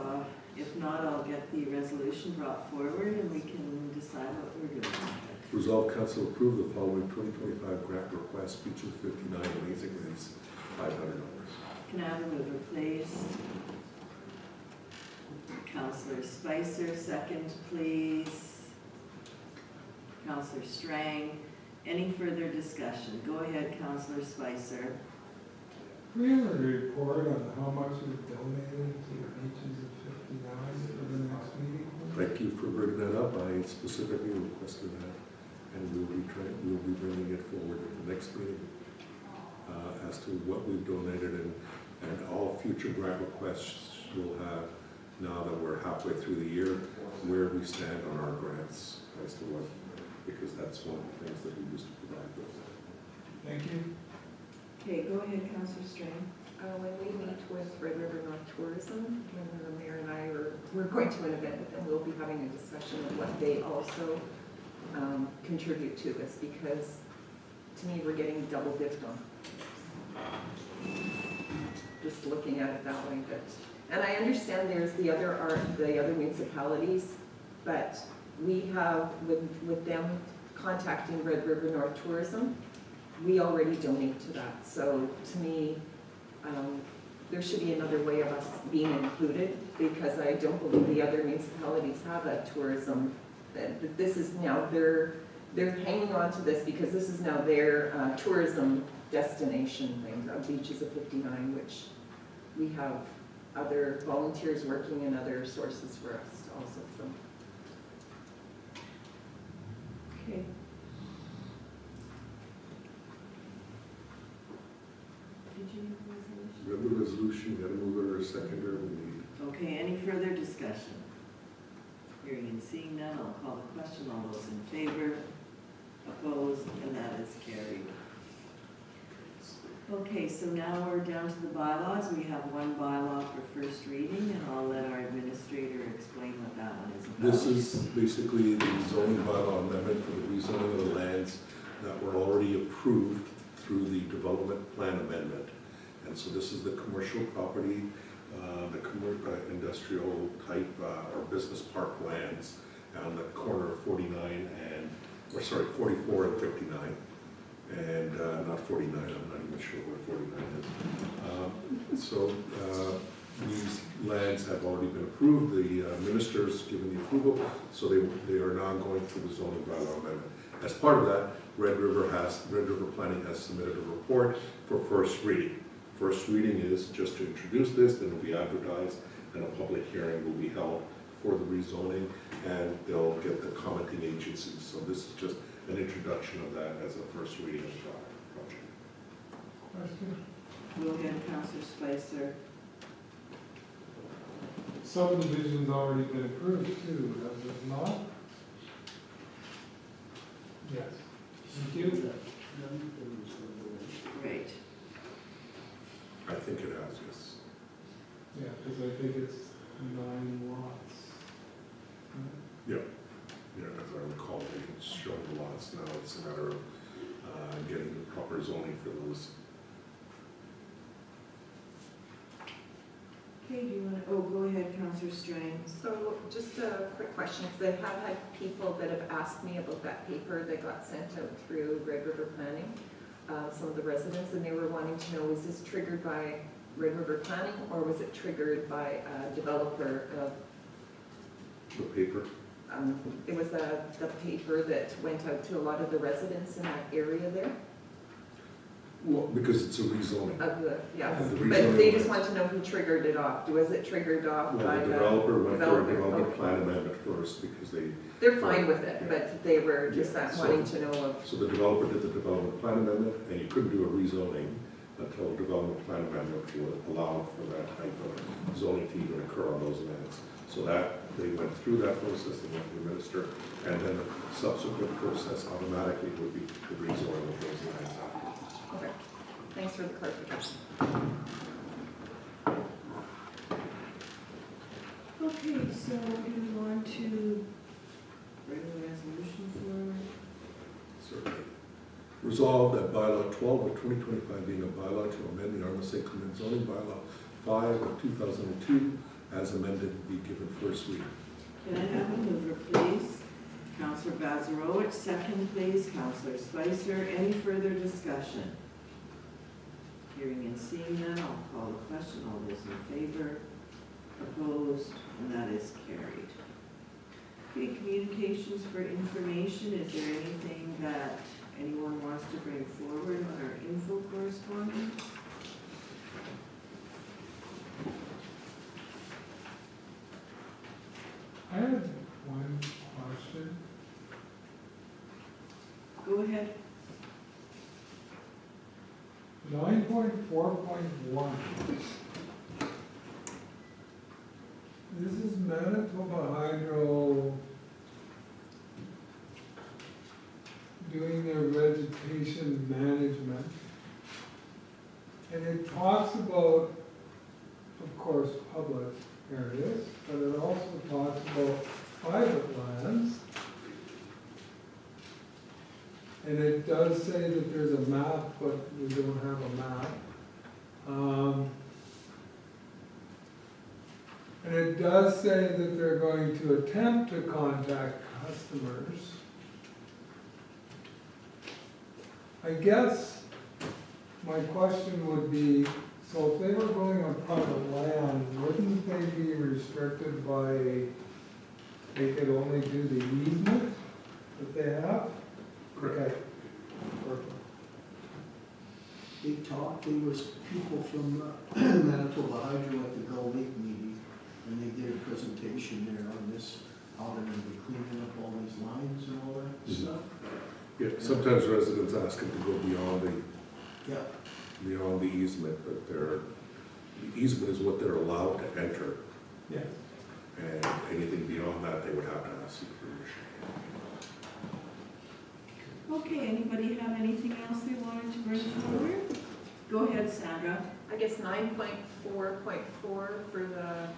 If not, I'll get the resolution brought forward and we can decide what we're doing with it. Resolve council approve the following 2025 grant request, Beaches 59 Amazing Race, $500. Can I have a mover, please? Councilor Spicer, second, please. Councilor Strang. Any further discussion? Go ahead, Councilor Spicer. We have a report on how much we've donated to the Beaches of 59 for the next meeting. Thank you for bringing that up. I specifically requested that, and we'll be bringing it forward at the next meeting as to what we've donated, and all future grant requests we'll have now that we're halfway through the year, where we stand on our grants as to what, because that's one of the things that we used to provide with. Thank you. Okay, go ahead, Councilor Strang. When we meet with Red River North Tourism, when the mayor and I we're going to an event with them, we'll be having a discussion of what they also contribute to this, because to me, we're getting double dipped on. Just looking at it that way, and I understand there's the other municipalities, but we have, with them contacting Red River North Tourism, we already donate to that. So to me, there should be another way of us being included, because I don't believe the other municipalities have a tourism. That this is now they're hanging on to this because this is now their tourism destination thing of Beaches of 59, which we have other volunteers working in other sources for us also. So. Okay. Did you have a resolution? We have the resolution, you got a mover or a seconder, we need. Okay, any further discussion? Hearing and seeing none, I'll call the question. All those in favor, opposed, and that is carried. Okay, so now we're down to the bylaws. We have one bylaw for first reading, and I'll let our administrator explain what that one is about. This is basically the zoning bylaw amendment for the rezoning of the lands that were already approved through the development plan amendment. And so this is the commercial property, industrial type or business park lands on the corner of 44 and 59. And not 49, I'm not even sure where 49 is. These lands have already been approved, the minister's given the approval, so they are now going through the zoning bylaw amendment. As part of that, Red River Planning has submitted a report for first reading. First reading is just to introduce this, then it'll be advertised, and a public hearing will be held for the rezoning, and they'll get the commenting agencies. So this is just an introduction of that as a first reading of the project. Question? Go ahead, Counselor Spicer. Subdivision's already been approved too, has it not? Yes. Thank you. Great. I think it has, yes. Yeah, because I think it's 9 lots. Yeah, as I recall, they can show the lots now. It's a matter of getting the proper zoning for those. Okay, do you want to, go ahead, Counselor Strain. So just a quick question, because I have had people that have asked me about that paper that got sent out through Red River Planning, some of the residents, and they were wanting to know, was this triggered by Red River Planning, or was it triggered by a developer of, The paper, it was the paper that went out to a lot of the residents in that area there? well, because it's a rezoning. Of the, yeah, The but rezoning they just was- want to know who triggered it off. Was it triggered off Well, by the the developer went for a developer? development Okay. plan amendment first because they, They're fine with it, Yeah. but they were just Yeah, so- wanting to know of, so the developer did the development plan amendment, and you couldn't do a rezoning until a development plan amendment would allow for that type of zoning to even occur on those lands. So that, they went through that process, they went to the minister, and then the subsequent process automatically would be the rezoning of those lands after. okay. Thanks for the clarification. Okay, so do we want to bring a resolution forward? Certainly. Resolved that bylaw 12 of 2025 being a bylaw to amend the RMSA Clement zoning bylaw 5 of 2002 as amended be given first reading. Can I have a mover, please? Counselor Bazarowicz, second, please. Counselor Spicer, any further discussion? Hearing and seeing none, I'll call the question. All those in favor? Opposed? And that is carried. Okay, communications for information. Is there anything that anyone wants to bring forward on our info correspondence? I have one question. Go ahead. 9.4.1. This is Manitoba Hydro doing their vegetation management. And it talks about, of course, public areas, but it also talks about private lands. And it does say that there's a map, but we don't have a map. And it does say that they're going to attempt to contact customers. I guess my question would be, so if they were going on private land, wouldn't they be restricted by, they could only do the easement that they have? Okay. Perfect. They talked, there was people from Manitoba Hydro at the Gull Lake meeting, and they did a presentation there on this, how they're gonna be cleaning up all these lines and all that stuff. Yeah, sometimes residents ask them to go beyond Yeah, the easement, but the easement is what they're allowed to enter, Yes. and anything beyond that, they would have to ask permission. Okay, anybody have anything else they wanted to bring forward? Go ahead, Sandra. I guess 9.4.4 for the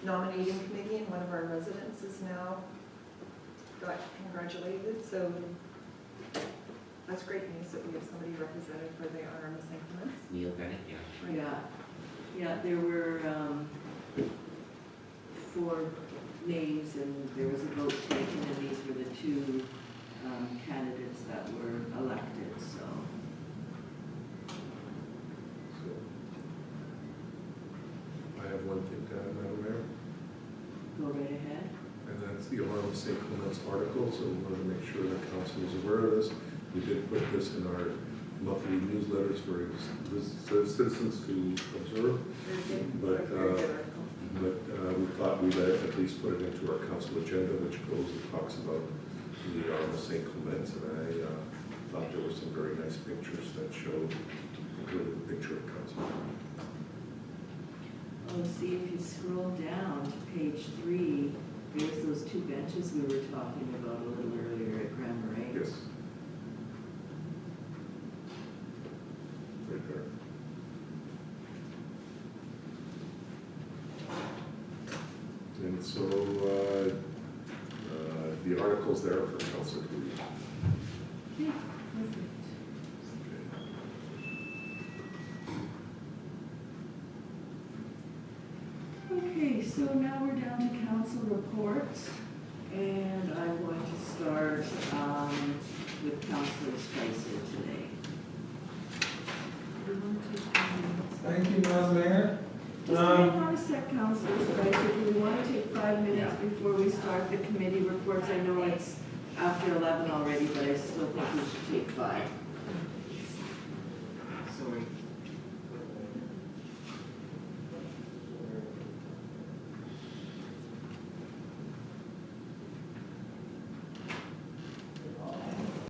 nominating committee, and one of our residents is now got congratulated, so that's great news that we have somebody represented for the RMSA Clements. Neil Bennett, yeah. Yeah, there were 4 names and there was a vote taken and these were the 2 candidates that were elected, so. So, I have one thing to add, Madam Mayor, Go right ahead. and that's the Alarm of St. Clements article, so we want to make sure that council is aware of this. We did put this in our monthly newsletters for citizens to observe, but we thought we'd at least put it into our council agenda, which goes and talks about the Alarm of St. Clements, and I thought there were some very nice pictures that showed, including a picture of council. Oh, see, if you scroll down to page 3, there's those 2 benches we were talking about a little earlier at Grand Marais. Yes. Right there. And so, the article's there for council to read. Yeah, perfect. Okay, so now we're down to council reports, and I'm going to start with Councilor Spicer today. Do you want to take 5 minutes? Thank you, Madam Mayor. Just hang on a sec, Councilor Spicer, do we want to take 5 minutes before we start the committee reports? I know it's after 11 already, but I still think we should take 5.